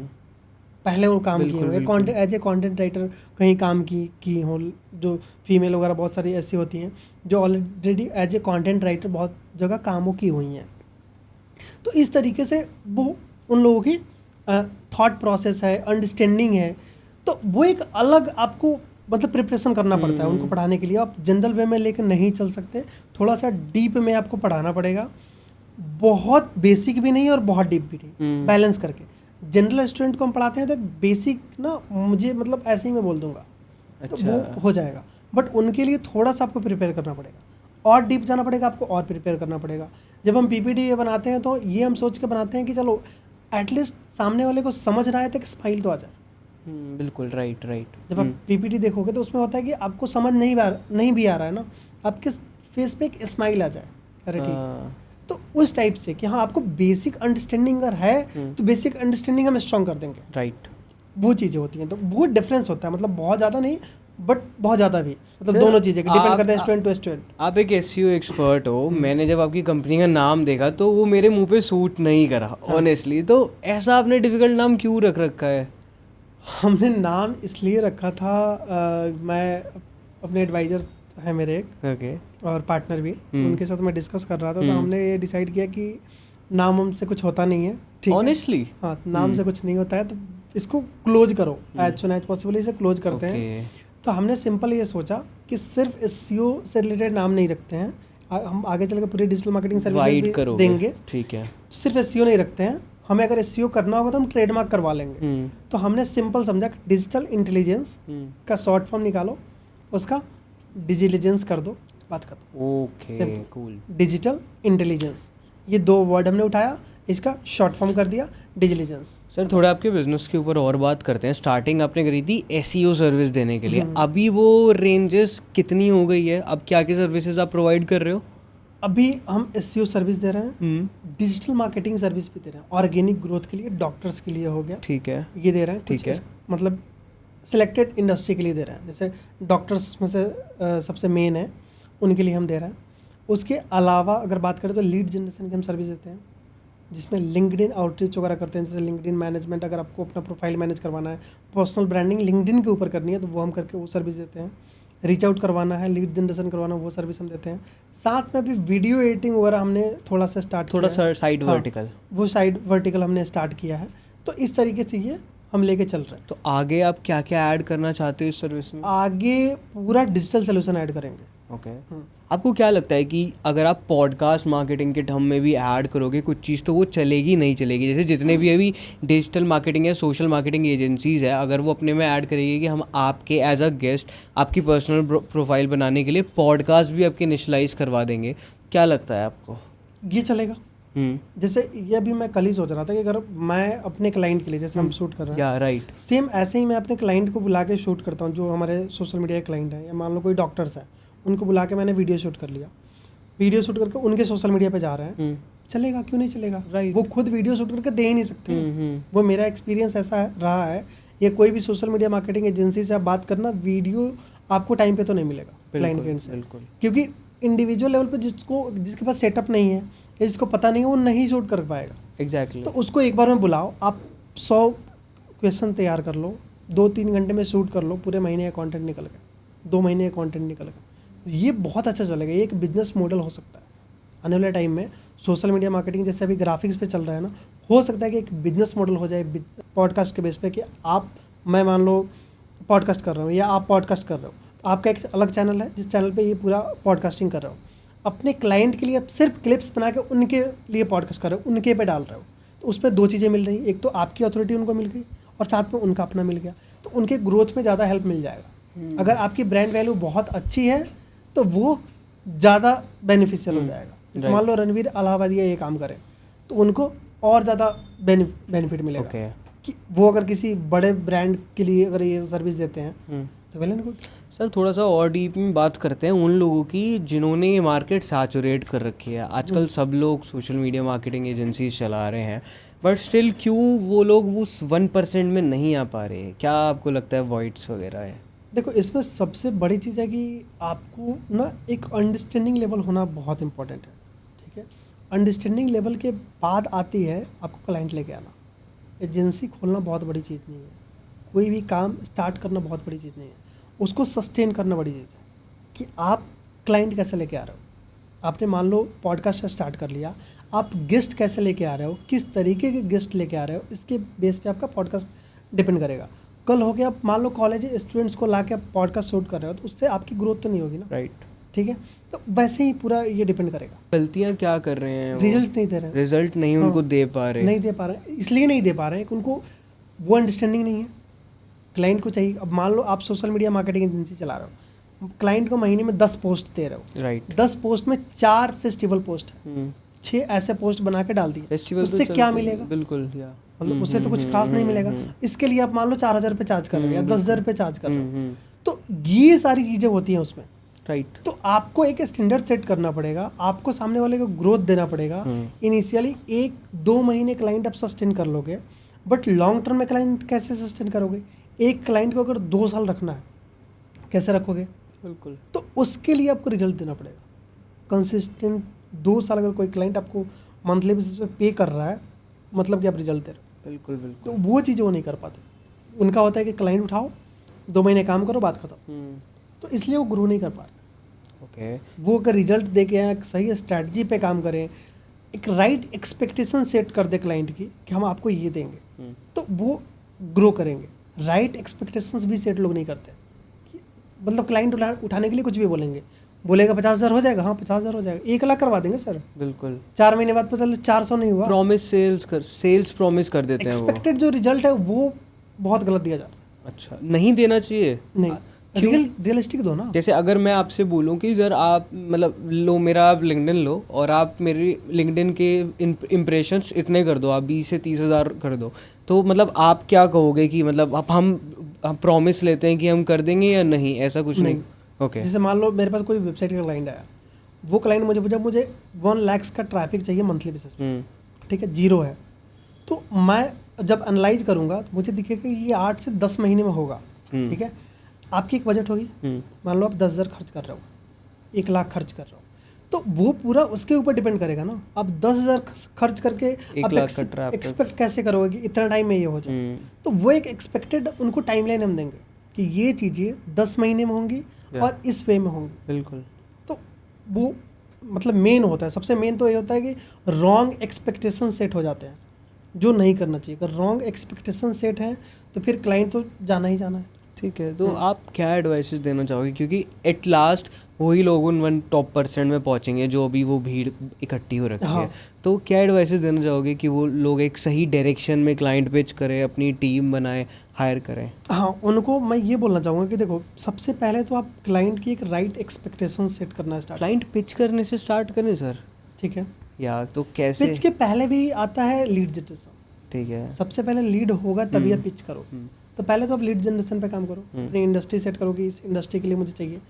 पहले वो काम किए होंगे, एज ए कंटेंट राइटर कहीं काम की हो, जो फीमेल वगैरह बहुत सारी ऐसी होती हैं जो already as a content writer बहुत जगह कामों की हुई हैं। तो इस तरीके से वो उन लोगों की थॉट प्रोसेस है, अंडरस्टैंडिंग है। तो वो एक अलग आपको मतलब प्रिपरेशन करना पड़ता है उनको पढ़ाने के लिए। आप जनरल वे में लेकर नहीं चल सकते, थोड़ा सा डीप में आपको पढ़ाना पड़ेगा। बहुत बेसिक भी नहीं और बहुत डीप भी नहीं, बैलेंस करके। जनरल स्टूडेंट को हम पढ़ाते हैं तो बेसिक ना मुझे मतलब ऐसे ही मैं बोल दूंगा। अच्छा। तो वो हो जाएगा, बट उनके लिए थोड़ा सा आपको प्रिपेयर करना पड़ेगा और डीप जाना पड़ेगा आपको और प्रिपेयर करना पड़ेगा। जब हम पीपीटी बनाते हैं तो ये हम सोच के बनाते हैं कि चलो एटलीस्ट सामने वाले को समझ रहा है तो एक स्माइल तो आ जाए। बिल्कुल, राइट। जब आप पीपीटी देखोगे तो उसमें होता है कि आपको समझ नहीं भी आ रहा है ना, आपके फेस पे एक स्माइल आ जाए, अरे ठीक। तो उस टाइप से कि हाँ आपको बेसिक अंडरस्टैंडिंग अगर है तो बेसिक अंडरस्टैंडिंग हम स्ट्रॉन्ग कर देंगे। राइट। वो चीज़ें होती हैं, तो वो डिफरेंस होता है। मतलब बहुत ज़्यादा नहीं बट बहुत ज़्यादा भी, मतलब दोनों चीज़ें डिपेंड करते हैं स्टूडेंट टू स्टूडेंट। आप एक एसईओ एक्सपर्ट हो, मैंने जब आपकी कंपनी का नाम देखा तो वो मेरे मुंह पे सूट नहीं करा ऑनेस्टली। तो ऐसा आपने डिफिकल्ट नाम क्यों रख रखा है? हमने नाम इसलिए रखा था, मैं अपने एडवाइज़र है मेरे एक और पार्टनर भी, उनके साथ मैं डिस्कस कर रहा था। तो हमने ये डिसाइड किया कि नाम हमसे कुछ होता नहीं है, ठीक है ऑनेस्टली। हाँ, नाम से कुछ नहीं होता है, तो इसको क्लोज करो एज सुन एज पॉसिबल, इसे क्लोज करते हैं। तो हमने सिंपल ये सोचा कि सिर्फ एसईओ से रिलेटेड नाम नहीं रखते हैं, हम आगे चलकर पूरी डिजिटल मार्केटिंग सर्विसेज भी देंगे, ठीक है। सिर्फ एसईओ नहीं रखते हैं, हमें अगर एसईओ करना होगा तो हम ट्रेडमार्क करवा लेंगे। तो हमने सिंपल समझा कि डिजिटल इंटेलिजेंस का शॉर्ट फॉर्म निकालो, उसका डिजिलिजेंस कर दो, बात खत्म। Okay, cool. डिजिटल इंटेलिजेंस, ये 2 वर्ड हमने उठाया, इसका शॉर्ट फॉर्म कर दिया डिजिलिजेंस। सर थोड़ा आपके बिजनेस के ऊपर और बात करते हैं। स्टार्टिंग आपने करी थी एसईओ सर्विस देने के लिए, अभी वो रेंजेस कितनी हो गई है? अब क्या क्या सर्विसेज आप प्रोवाइड कर रहे हो? अभी हम एसईओ सर्विस दे रहे हैं, डिजिटल मार्केटिंग सर्विस भी दे रहे हैं, ऑर्गेनिक ग्रोथ के लिए, डॉक्टर्स के लिए हो गया, ठीक है, ये दे रहे हैं, ठीक है, मतलब सिलेक्टेड इंडस्ट्री के लिए दे रहे हैं, जैसे डॉक्टर्स में से सबसे मेन है, उनके लिए हम दे रहे हैं। उसके अलावा अगर बात करें तो लीड जनरेशन की हम सर्विस देते हैं, जिसमें लिंक्डइन आउटरीच वगैरह करते हैं, जैसे लिंक्डइन मैनेजमेंट, अगर आपको अपना प्रोफाइल मैनेज करवाना है, पर्सनल ब्रांडिंग लिंक्डइन के ऊपर करनी है तो वो हम करके वो सर्विस देते हैं। रीच आउट करवाना है, लीड जनरेशन करवाना, वो सर्विस हम देते हैं। साथ में भी वीडियो एडिटिंग वगैरह हमने थोड़ा सा स्टार्ट थोड़ा साइड वर्टिकल, वो साइड वर्टिकल हमने स्टार्ट किया है। तो इस तरीके से ये हम लेके चल रहे हैं। तो आगे आप क्या क्या ऐड करना चाहते हो इस सर्विस में? आगे पूरा डिजिटल सोल्यूशन ऐड करेंगे। ओके आपको क्या लगता है कि अगर आप पॉडकास्ट मार्केटिंग के टर्म में भी ऐड करोगे कुछ चीज़ तो वो चलेगी नहीं चलेगी? जैसे जितने भी अभी डिजिटल मार्केटिंग या सोशल मार्केटिंग एजेंसीज़ है, अगर वो अपने में ऐड करेगी कि हम आपके एज अ गेस्ट आपकी पर्सनल प्रोफाइल बनाने के लिए पॉडकास्ट भी आपके इनिशलाइज करवा देंगे, क्या लगता है आपको? ये चलेगा। जैसे ये अभी मैं कल ही सोच रहा था कि अगर मैं अपने क्लाइंट के लिए, जैसे हम शूट कर रहे हैं, या राइट, सेम ऐसे ही मैं अपने क्लाइंट को बुला के शूट करता हूँ, जो हमारे सोशल मीडिया के क्लाइंट हैं, या मान लो कोई डॉक्टर्स हैं, उनको बुला के मैंने वीडियो शूट कर लिया, वीडियो शूट करके उनके सोशल मीडिया पे जा रहे हैं, चलेगा, क्यों नहीं चलेगा? Right. वो खुद वीडियो शूट करके दे ही नहीं सकते। वो मेरा एक्सपीरियंस ऐसा रहा है। ये कोई भी सोशल मीडिया मार्केटिंग एजेंसी से आप बात करना, वीडियो आपको टाइम पे तो नहीं मिलेगा क्लाइंट के एंड से, क्योंकि इंडिविजुअल लेवल पे जिसके पास सेटअप नहीं है या जिसको पता नहीं है, वो नहीं शूट कर पाएगा। एग्जैक्टली। तो उसको एक बार में बुलाओ, आप 100 क्वेश्चन तैयार कर लो, 2-3 घंटे में शूट कर लो, पूरे महीने का कंटेंट निकल गया, 2 महीने का कंटेंट निकल गया। ये बहुत अच्छा चलेगा, ये एक बिजनेस मॉडल हो सकता है आने वाले टाइम में। सोशल मीडिया मार्केटिंग जैसे अभी ग्राफिक्स पे चल रहा है ना, हो सकता है कि एक बिजनेस मॉडल हो जाए पॉडकास्ट के बेस पे, कि मैं मान लो पॉडकास्ट कर रहा हूँ या आप पॉडकास्ट कर रहे हो, आपका एक अलग चैनल है जिस चैनल पे ये पूरा पॉडकास्टिंग कर रहा हूँ, अपने क्लाइंट के लिए आप सिर्फ क्लिप्स बना के उनके लिए पॉडकास्ट कर रहे हो, उनके पे डाल रहे हो, तो उस पर 2 चीज़ें मिल रही, एक तो आपकी अथॉरिटी उनको मिल गई और साथ में उनका अपना मिल गया, तो उनके ग्रोथ में ज़्यादा हेल्प मिल जाएगा। अगर आपकी ब्रांड वैल्यू बहुत अच्छी है तो वो ज़्यादा बेनिफिशियल हो जाएगा। जैसे मान लो रणवीर इलाहाबादिया ये काम करें तो उनको और ज़्यादा बेनिफिट मिलेगा कि वो अगर किसी बड़े ब्रांड के लिए अगर ये सर्विस देते हैं तो वेल एंड गुड। सर थोड़ा सा और डीप में बात करते हैं उन लोगों की जिन्होंने ये मार्केट सैचुरेट कर रखी है। आजकल सब लोग सोशल मीडिया मार्केटिंग एजेंसीज चला रहे हैं, बट स्टिल क्यों वो लोग उस 1% में नहीं आ पा रहे? क्या आपको लगता है वॉइड्स वगैरह है? देखो, इसमें सबसे बड़ी चीज़ है कि आपको ना एक अंडरस्टैंडिंग लेवल होना बहुत इंपॉर्टेंट है। ठीक है, अंडरस्टैंडिंग लेवल के बाद आती है आपको क्लाइंट लेके आना। एजेंसी खोलना बहुत बड़ी चीज़ नहीं है, कोई भी काम स्टार्ट करना बहुत बड़ी चीज़ नहीं है, उसको सस्टेन करना बड़ी चीज़ है कि आप क्लाइंट कैसे लेके आ रहे हो। आपने मान लो पॉडकास्ट स्टार्ट कर लिया, आप गेस्ट कैसे लेके आ रहे हो, किस तरीके के गेस्ट लेके आ रहे हो, इसके बेस पे आपका पॉडकास्ट डिपेंड करेगा। कल हो गया आप मान लो कॉलेज स्टूडेंट्स को ला के आप पॉडकास्ट शूट कर रहे हो, तो उससे आपकी ग्रोथ तो नहीं होगी ना। राइट, ठीक है, तो वैसे ही पूरा ये डिपेंड करेगा। गलतियाँ क्या कर रहे हैं? रिजल्ट नहीं दे रहे हैं, रिजल्ट नहीं उनको दे पा रहे, नहीं दे पा रहे हैं। इसलिए नहीं दे पा रहे हैं कि उनको वो अंडरस्टैंडिंग नहीं है। क्लाइंट को चाहिए, अब मान लो आप सोशल मीडिया मार्केटिंग एजेंसी चला रहे हो, क्लाइंट को महीने में 10 पोस्ट दे रहे हो, राइट, 10 पोस्ट में 4 फेस्टिवल पोस्ट है, 6 ऐसे पोस्ट बना के डाल दिए, फेस्टिवल उससे क्या मिलेगा? बिल्कुल, या मतलब उससे तो कुछ खास नहीं मिलेगा। इसके लिए आप मान लो 4,000 रुपये चार्ज कर रहे हो या 10,000 रुपये चार्ज कर रहे हो, तो ये सारी चीज़ें होती हैं उसमें। राइट, तो आपको एक स्टैंडर्ड सेट करना पड़ेगा, आपको सामने वाले को ग्रोथ देना पड़ेगा। इनिशियली 1-2 महीने क्लाइंट आप सस्टेन कर लोगे, बट लॉन्ग टर्म में क्लाइंट कैसे सस्टेन करोगे? एक क्लाइंट को अगर 2 साल रखना है, कैसे रखोगे? बिल्कुल, तो उसके लिए आपको रिजल्ट देना पड़ेगा कंसिस्टेंट। 2 साल अगर कोई क्लाइंट आपको मंथली बेसिस पे पे कर रहा है, मतलब कि आप रिजल्ट दे रहे हो। बिल्कुल बिल्कुल, तो वो चीज़ें वो नहीं कर पाते। उनका होता है कि क्लाइंट उठाओ, 2 महीने काम करो, बात खत्म। तो इसलिए वो ग्रो नहीं कर पा रहे। ओके, वो अगर रिजल्ट दे के आए, सही स्ट्रैटेजी पे काम करें, एक राइट एक्सपेक्टेशन सेट कर दे क्लाइंट की कि हम आपको ये देंगे, तो वो ग्रो करेंगे। राइट एक्सपेक्टेशंस भी सेट लोग नहीं करते कि मतलब क्लाइंट उठाने के लिए कुछ भी बोलेगा 50,000 हो जाएगा, हाँ 50,000 हो जाएगा, 1 लाख करवा देंगे सर। बिल्कुल, 4 महीने बाद पता चले 400 नहीं हुआ। प्रॉमिस सेल्स प्रॉमिस कर देते हैं वो। एक्सपेक्टेड जो रिजल्ट है वो बहुत गलत दिया जा रहा है। अच्छा, नहीं देना चाहिए। नहीं, रियलिस्टिक दो ना। जैसे अगर मैं आपसे बोलूं कि सर आप मतलब लो मेरा आप लिंक्डइन लो और आप मेरी लिंक्डइन के इम्प्रेशंस इतने कर दो, आप 20 से 30,000 कर दो, तो मतलब आप क्या कहोगे कि मतलब आप हम प्रॉमिस लेते हैं कि हम कर देंगे या नहीं? ऐसा कुछ नहीं। ओके, जैसे मान लो मेरे पास कोई वेबसाइट का क्लाइंट आया, वो क्लाइंट मुझे पूछा मुझे 1 लाख का ट्रैफिक चाहिए मंथली बेसिस पे, ठीक है, 0 है, तो मैं जब एनालाइज करूंगा तो मुझे दिखेगा कि ये 8 से 10 महीने में होगा। ठीक है, आपकी एक बजट होगी, मान लो आप 10,000 खर्च कर रहे हो, 1 लाख खर्च कर रहे हो, तो वो पूरा उसके ऊपर डिपेंड करेगा ना। आप 10,000 खर्च करके आप एक्सपेक्ट कैसे करोगे कि इतना टाइम में ये हो जाए? तो वो एक एक्सपेक्टेड उनको टाइमलाइन हम देंगे कि ये चीज़ें 10 महीने में होंगी और इस वे में होंगी। बिल्कुल, तो वो मतलब मेन होता है, सबसे मेन तो ये होता है कि रॉन्ग एक्सपेक्टेशन सेट हो जाते हैं, जो नहीं करना चाहिए। अगर रॉन्ग एक्सपेक्टेशन सेट है तो फिर क्लाइंट तो जाना ही जाना है। ठीक है, तो आप क्या एडवाइसेस देना चाहोगे, क्योंकि एट लास्ट वही लोग उन 1% में पहुंचेंगे जो अभी वो भीड़ इकट्ठी हो रखी है, तो क्या एडवाइसेस देना चाहोगे कि वो लोग एक सही डायरेक्शन में क्लाइंट पिच करें, अपनी टीम बनाएं, हायर करें? हाँ, उनको मैं ये बोलना चाहूँगा कि देखो, सबसे पहले तो आप क्लाइंट की एक राइट एक्सपेक्टेशन सेट करना स्टार्ट। क्लाइंट पिच करने से स्टार्ट करें सर? ठीक है, या तो कैसे? पिच के पहले भी आता है लीड जनरेशन। ठीक है, सबसे पहले लीड होगा तभी आप पिच करो। तो पहले तो आप लीड जनरेशन पे काम करो, अपनी इंडस्ट्री सेट करो कि इस इंडस्ट्री के लिए मुझे चाहिए,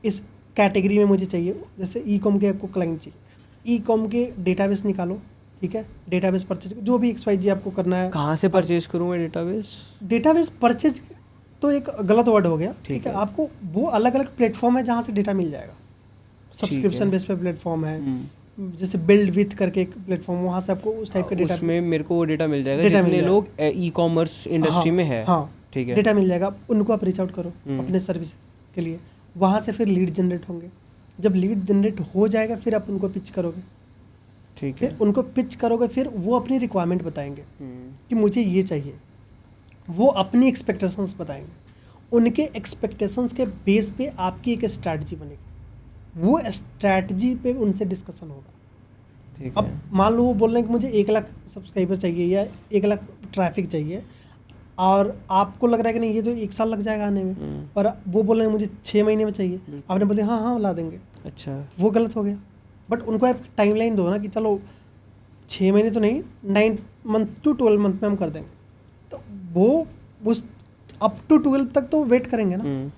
इस कैटेगरी में मुझे चाहिए। जैसे ई कॉम के आपको क्लाइंट चाहिए, ई कॉम के डेटाबेस निकालो, ठीक है, डेटाबेस परचेज जो भी XYZ आपको करना है। कहाँ से परचेज करूँ मैं डेटाबेस? डेटाबेस परचेज तो एक गलत वर्ड हो गया, ठीक है। आपको वो अलग अलग प्लेटफॉर्म है जहाँ से डेटा मिल जाएगा। सब्सक्रिप्शन बेस पे प्लेटफॉर्म है, जैसे बिल्ड विथ करके एक प्लेटफॉर्म, वहाँ से आपको उस टाइप का डेटा, उसमें मेरे को वो डेटा मिल जाएगा जितने लोग ई कॉमर्स इंडस्ट्री में है। हाँ, ठीक है, डेटा मिल जाएगा, उनको आप रीच आउट करो अपने सर्विसेज के लिए। वहाँ से फिर लीड जनरेट होंगे, जब लीड जनरेट हो जाएगा फिर आप उनको पिच करोगे। ठीक है, फिर उनको पिच करोगे, फिर वो अपनी रिक्वायरमेंट बताएंगे कि मुझे ये चाहिए, वो अपनी एक्सपेक्टेशंस बताएंगे, उनके एक्सपेक्टेशंस के बेस पे आपकी एक स्ट्रैटेजी बनेगी, वो स्ट्रैटेजी पे उनसे डिस्कशन होगा। ठीक अब है, मान लो वो बोल रहे हैं कि मुझे 1 लाख सब्सक्राइबर चाहिए या 1 लाख ट्रैफिक चाहिए, और आपको लग रहा है कि नहीं ये तो 1 साल लग जाएगा आने में, और वो बोल रहे हैं मुझे 6 महीने में चाहिए, आपने बोले हाँ हाँ ला देंगे। अच्छा, वो गलत हो गया। बट उनको आप टाइमलाइन दो ना कि चलो 6 महीने तो नहीं, 9 मंथ टू 12 मंथ में हम कर देंगे, तो वो उस अप टू 12 तक तो वेट करेंगे ना।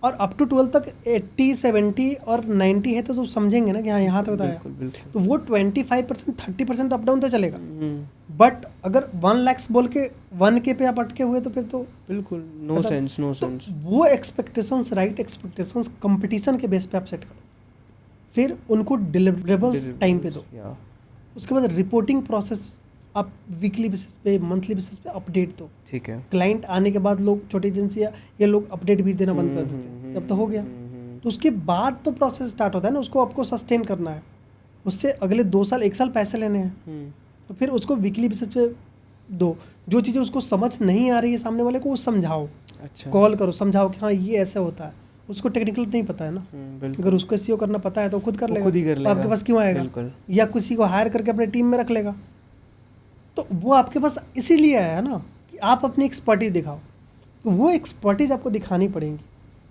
और अप टू 12 तक 80, 70 और 90 है तो समझेंगे ना कि हाँ यहाँ तक बताया, तो वो 25%, 30% अप डाउन तो चलेगा। बट अगर 1 लाख बोल के 1K पे आप अटके हुए तो फिर तो बिल्कुल नो सेंस, नो सेंस। वो एक्सपेक्टेशंस, राइट एक्सपेक्टेशंस कंपटीशन के बेस पे आप सेट करो, फिर उनको डिलीवरेबल्स टाइम पे दो। उसके बाद रिपोर्टिंग प्रोसेस आप वीकली बेसिस पे, मंथली बेसिस पे अपडेट दो। ठीक है, क्लाइंट आने के बाद लोग, छोटी एजेंसी या लोग अपडेट भी देना बंद कर देते हैं, जब तो हो गया तो उसके बाद तो प्रोसेस स्टार्ट होता है ना, उसको आपको सस्टेन करना है, उससे अगले 2 साल 1 साल पैसे लेने हैं, तो फिर उसको वीकली बेसिस पे दो। जो चीज़ें उसको समझ नहीं आ रही है सामने वाले को, वो समझाओ। अच्छा, कॉल करो, समझाओ कि हाँ ये ऐसे होता है। उसको टेक्निकल नहीं पता है ना, अगर उसको SEO करना पता है तो खुद कर लेगा, खुद ही कर लेगा, आपके पास क्यों आएगा? या किसी को हायर करके अपने टीम में रख लेगा। तो वो आपके पास इसीलिए आया है ना कि आप अपनी एक्सपर्टीज दिखाओ, तो वो एक्सपर्टीज आपको दिखानी पड़ेगी,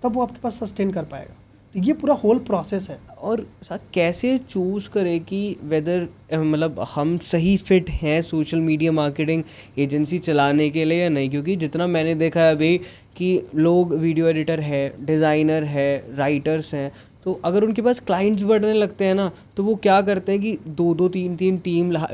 तब वो आपके पास सस्टेन कर पाएगा। तो ये पूरा होल प्रोसेस है। और कैसे चूज़ करें कि वेदर मतलब हम सही फिट हैं सोशल मीडिया मार्केटिंग एजेंसी चलाने के लिए या नहीं, क्योंकि जितना मैंने देखा है अभी कि लोग वीडियो एडिटर है, डिज़ाइनर है, राइटर्स हैं, तो अगर उनके पास क्लाइंट्स बढ़ने लगते हैं ना, तो वो क्या करते हैं कि 2-2, 3-3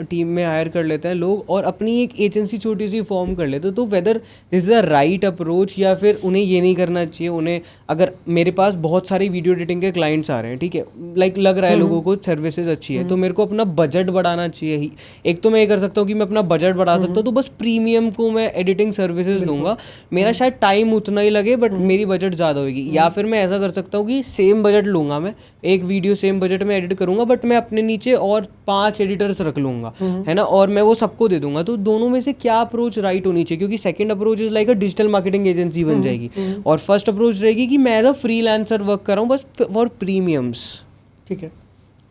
टीम में हायर कर लेते हैं लोग और अपनी एक एजेंसी छोटी सी फॉर्म कर लेते हैं। तो whether this is the right approach या फिर उन्हें ये नहीं करना चाहिए? उन्हें, अगर मेरे पास बहुत सारी वीडियो एडिटिंग के क्लाइंट्स आ रहे हैं, ठीक है, लाइक लग रहा है लोगों को सर्विसेज अच्छी है, तो मेरे को अपना बजट बढ़ाना चाहिए ही। एक तो मैं ये कर सकता हूँ कि मैं अपना बजट बढ़ा सकता हूँ, तो बस प्रीमियम को मैं एडिटिंग सर्विसेज दूंगा, मेरा शायद टाइम उतना ही लगे बट मेरी बजट ज़्यादा होगी। या फिर मैं ऐसा कर सकता हूँ कि सेम बजट लूँगा, मैं एक वीडियो सेम बजट में एडिट करूँगा बट मैं अपने नीचे और 5 एडिटर्स रख लूँगा, है ना, और मैं वो सबको दे दूंगा। तो दोनों में से क्या अप्रोच राइट होनी चाहिए? क्योंकि second approach is like a digital marketing agency बन जाएगी, और फर्स्ट अप्रोच रहेगी कि मैं एज अ फ्रीलांसर वर्क कर रहा हूँ बस फॉर प्रीमियम्स। ठीक है,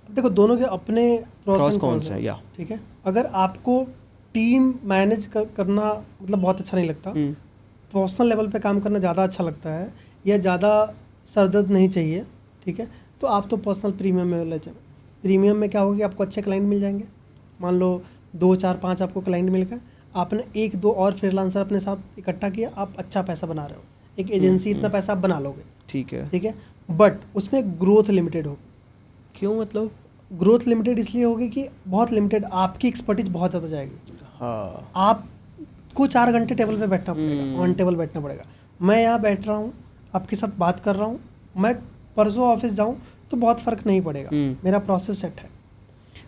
देखो दोनों के अपने प्रोस एंड कॉन्स है, या ठीक है। अगर आपको टीम मैनेज करना मतलब बहुत अच्छा नहीं लगता, पर्सनल लेवल पे काम करना ज़्यादा अच्छा लगता है, या ज़्यादा सरदर्द नहीं चाहिए, ठीक है, तो आप तो पर्सनल प्रीमियम में ले जाओ। प्रीमियम में क्या होगा कि आपको अच्छे क्लाइंट मिल जाएंगे। मान लो 2, 4, 5 आपको क्लाइंट मिल गए, आपने 1-2 और फ्रीलांसर अपने साथ इकट्ठा किया, आप अच्छा पैसा बना रहे हो, एक एजेंसी इतना पैसा आप बना लोगे, ठीक है, ठीक है। बट उसमें ग्रोथ लिमिटेड होगी। क्यों? मतलब ग्रोथ लिमिटेड इसलिए होगी कि बहुत लिमिटेड, आपकी एक्सपर्टीज बहुत ज़्यादा जाएगी। हाँ, आपको 4 घंटे टेबल पे बैठना पड़ेगा, ऑन टेबल बैठना पड़ेगा। मैं यहाँ बैठ रहा हूँ, आपके साथ बात कर रहा हूँ, मैं परसों ऑफिस जाऊँ तो बहुत फ़र्क नहीं पड़ेगा, मेरा प्रोसेस सेट है,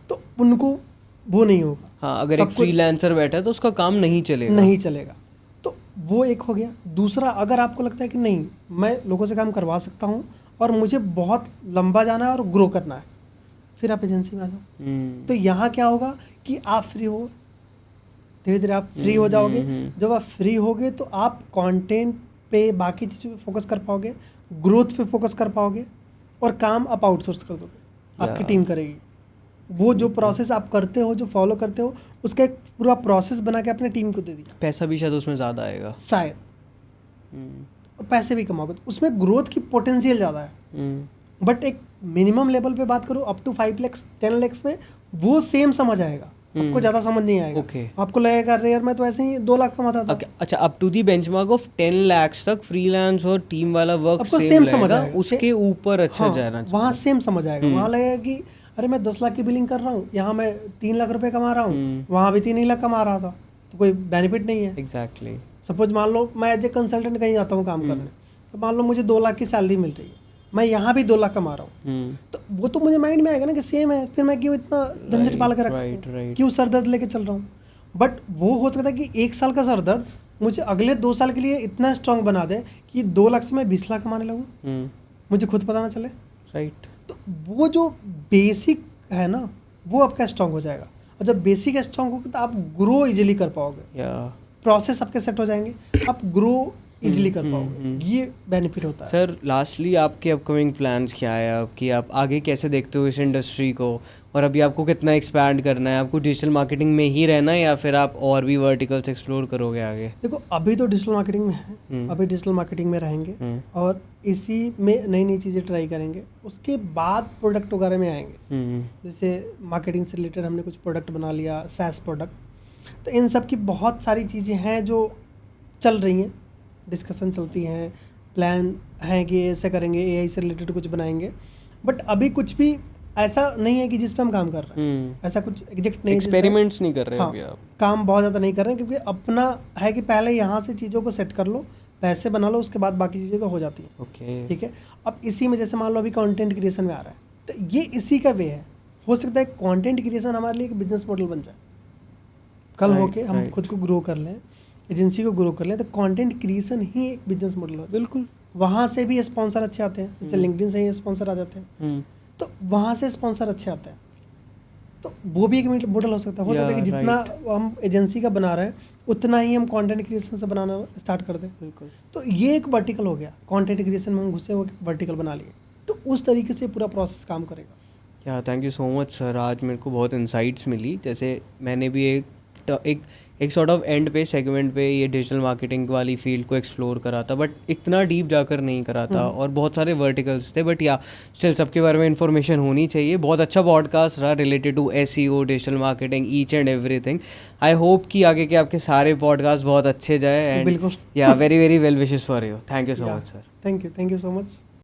तो उनको वो नहीं होगा। हाँ, अगर एक फ्रीलांसर बैठा है तो उसका काम नहीं चलेगा, तो वो एक हो गया। दूसरा, अगर आपको लगता है कि नहीं मैं लोगों से काम करवा सकता हूँ और मुझे बहुत लंबा जाना है और ग्रो करना है, फिर आप एजेंसी में आ जाओ। तो यहाँ क्या होगा कि आप फ्री हो, धीरे धीरे आप फ्री हो जाओगे। जब आप फ्री होगे तो आप कंटेंट पे, बाकी चीज़ों पे फोकस कर पाओगे, ग्रोथ पे फोकस कर पाओगे, और काम आप आउटसोर्स कर दोगे, आपकी टीम करेगी। वो जो प्रोसेस आप करते हो, जो फॉलो करते हो, उसका एक पूरा प्रोसेस बना के अपने टीम को दे दिया। पैसा भी शायद उसमें ज़्यादा आएगा, शायद, और पैसे भी कमाओगे, तो उसमें ग्रोथ की पोटेंशियल ज़्यादा है। बट एक मिनिमम लेवल पे बात करूँ, अप टू 5 लाख 10 लाख में वो सेम समझ आएगा, आपको ज़्यादा समझ नहीं आएगा। आपको लगेगा अरे यार मैं तो ऐसे ही 2 लाख कमाता था। अच्छा, up to the benchmark of 10 lakh तक फ्रीलांस और टीम वाला वर्क आपको सेम समझ आएगा, उसके ऊपर अच्छा जाना चाहिए। वहाँ सेम समझ आएगा, वहाँ लगेगा कि अरे मैं 10 लाख की बिलिंग कर रहा हूँ, यहाँ मैं 3 लाख रुपए कमा रहा हूँ, वहाँ भी 3 ही लाख कमा रहा था, तो कोई बेनिफिट नहीं है। एग्जैक्टली। सपोज मान लो मैं एज ए कंसल्टेंट कहीं जाता हूँ काम करने, तो मान लो मुझे 2 लाख की सैलरी मिल रही है, मैं यहाँ भी 2 लाख कमा रहा हूँ, तो वो तो मुझे माइंड में आएगा ना कि सेम है, फिर मैं क्यों इतना झंझट पाल के रखा हूँ, क्यों सर दर्द लेके चल रहा हूँ। बट वो हो सकता है कि 1 साल का सर दर्द मुझे अगले 2 साल के लिए इतना स्ट्रांग बना दे कि 2 लाख से मैं 20 लाख कमाने लगूँ, मुझे खुद पता ना चले। राइट। तो वो जो बेसिक है ना, वो आपका स्ट्रांग हो जाएगा, और जब बेसिक स्ट्रांग होगा तो आप ग्रो इजीली कर पाओगे, प्रोसेस आपके सेट हो जाएंगे, आप ग्रो इजीली कर पाओगे, ये बेनिफिट होता है। सर लास्टली आपके अपकमिंग प्लान्स क्या है अब, कि आप आगे कैसे देखते हो इस इंडस्ट्री को, और अभी आपको कितना एक्सपैंड करना है, आपको डिजिटल मार्केटिंग में ही रहना है या फिर आप और भी वर्टिकल्स एक्सप्लोर करोगे आगे? देखो अभी तो डिजिटल मार्केटिंग में है, अभी डिजिटल मार्केटिंग में रहेंगे और इसी में नई नई चीज़ें ट्राई करेंगे, उसके बाद प्रोडक्ट वगैरह में आएंगे। जैसे मार्केटिंग से रिलेटेड हमने कुछ प्रोडक्ट बना लिया, SaaS प्रोडक्ट, तो इन सब की बहुत सारी चीज़ें हैं जो चल रही हैं, डिस्कशन चलती हैं, प्लान है कि ऐसे करेंगे, AI से रिलेटेड कुछ बनाएंगे, बट अभी कुछ भी ऐसा नहीं है कि जिस पे हम काम कर रहे हैं, ऐसा कुछ एग्जैक्ट नहीं, एक्सपेरिमेंट्स नहीं कर रहे हाँ, अभी आप काम बहुत ज़्यादा नहीं कर रहे हैं, क्योंकि अपना है कि पहले यहाँ से चीज़ों को सेट कर लो, पैसे बना लो, उसके बाद बाकी चीज़ें तो हो जाती हैं। ओके, ठीक है। अब इसी में जैसे मान लो अभी कंटेंट क्रिएशन में आ रहा है, तो ये इसी का वे है, हो सकता है कंटेंट क्रिएशन हमारे लिए एक बिजनेस मॉडल बन जाए, कल होके हम खुद को ग्रो कर लें, एजेंसी को ग्रो कर लें, तो कंटेंट क्रिएशन ही एक बिजनेस मॉडल है। बिल्कुल, वहाँ से भी स्पॉन्सर अच्छे आते हैं, जैसे लिंक्डइन से ही स्पॉन्सर आ जाते हैं, तो वहाँ से स्पॉन्सर अच्छे आते हैं, तो वो भी एक मॉडल हो सकता है। हो सकता है कि जितना हम एजेंसी का बना रहे हैं उतना ही हम कंटेंट क्रिएशन से बनाना स्टार्ट कर दें। बिल्कुल, तो ये एक वर्टिकल हो गया, कंटेंट क्रिएशन में हम घुसे वो वर्टिकल बना लिए, तो उस तरीके से पूरा प्रोसेस काम करेगा। या thank you so much sir, आज मेरे को बहुत इंसाइट्स मिली। जैसे मैंने भी एक सॉर्ट ऑफ एंड पे सेगमेंट पे ये डिजिटल मार्केटिंग वाली फील्ड को एक्सप्लोर करा था, बट इतना डीप जाकर नहीं करा था, और बहुत सारे वर्टिकल्स थे, बट या स्टिल सबके बारे में इन्फॉर्मेशन होनी चाहिए। बहुत अच्छा पॉडकास्ट रहा related to SEO, digital marketing, each and everything. I hope कि आगे के आपके सारे पॉडकास्ट बहुत अच्छे जाए, एंड बिल्कुल, या very very well wishes for you. Thank you so much sir. Thank you so much.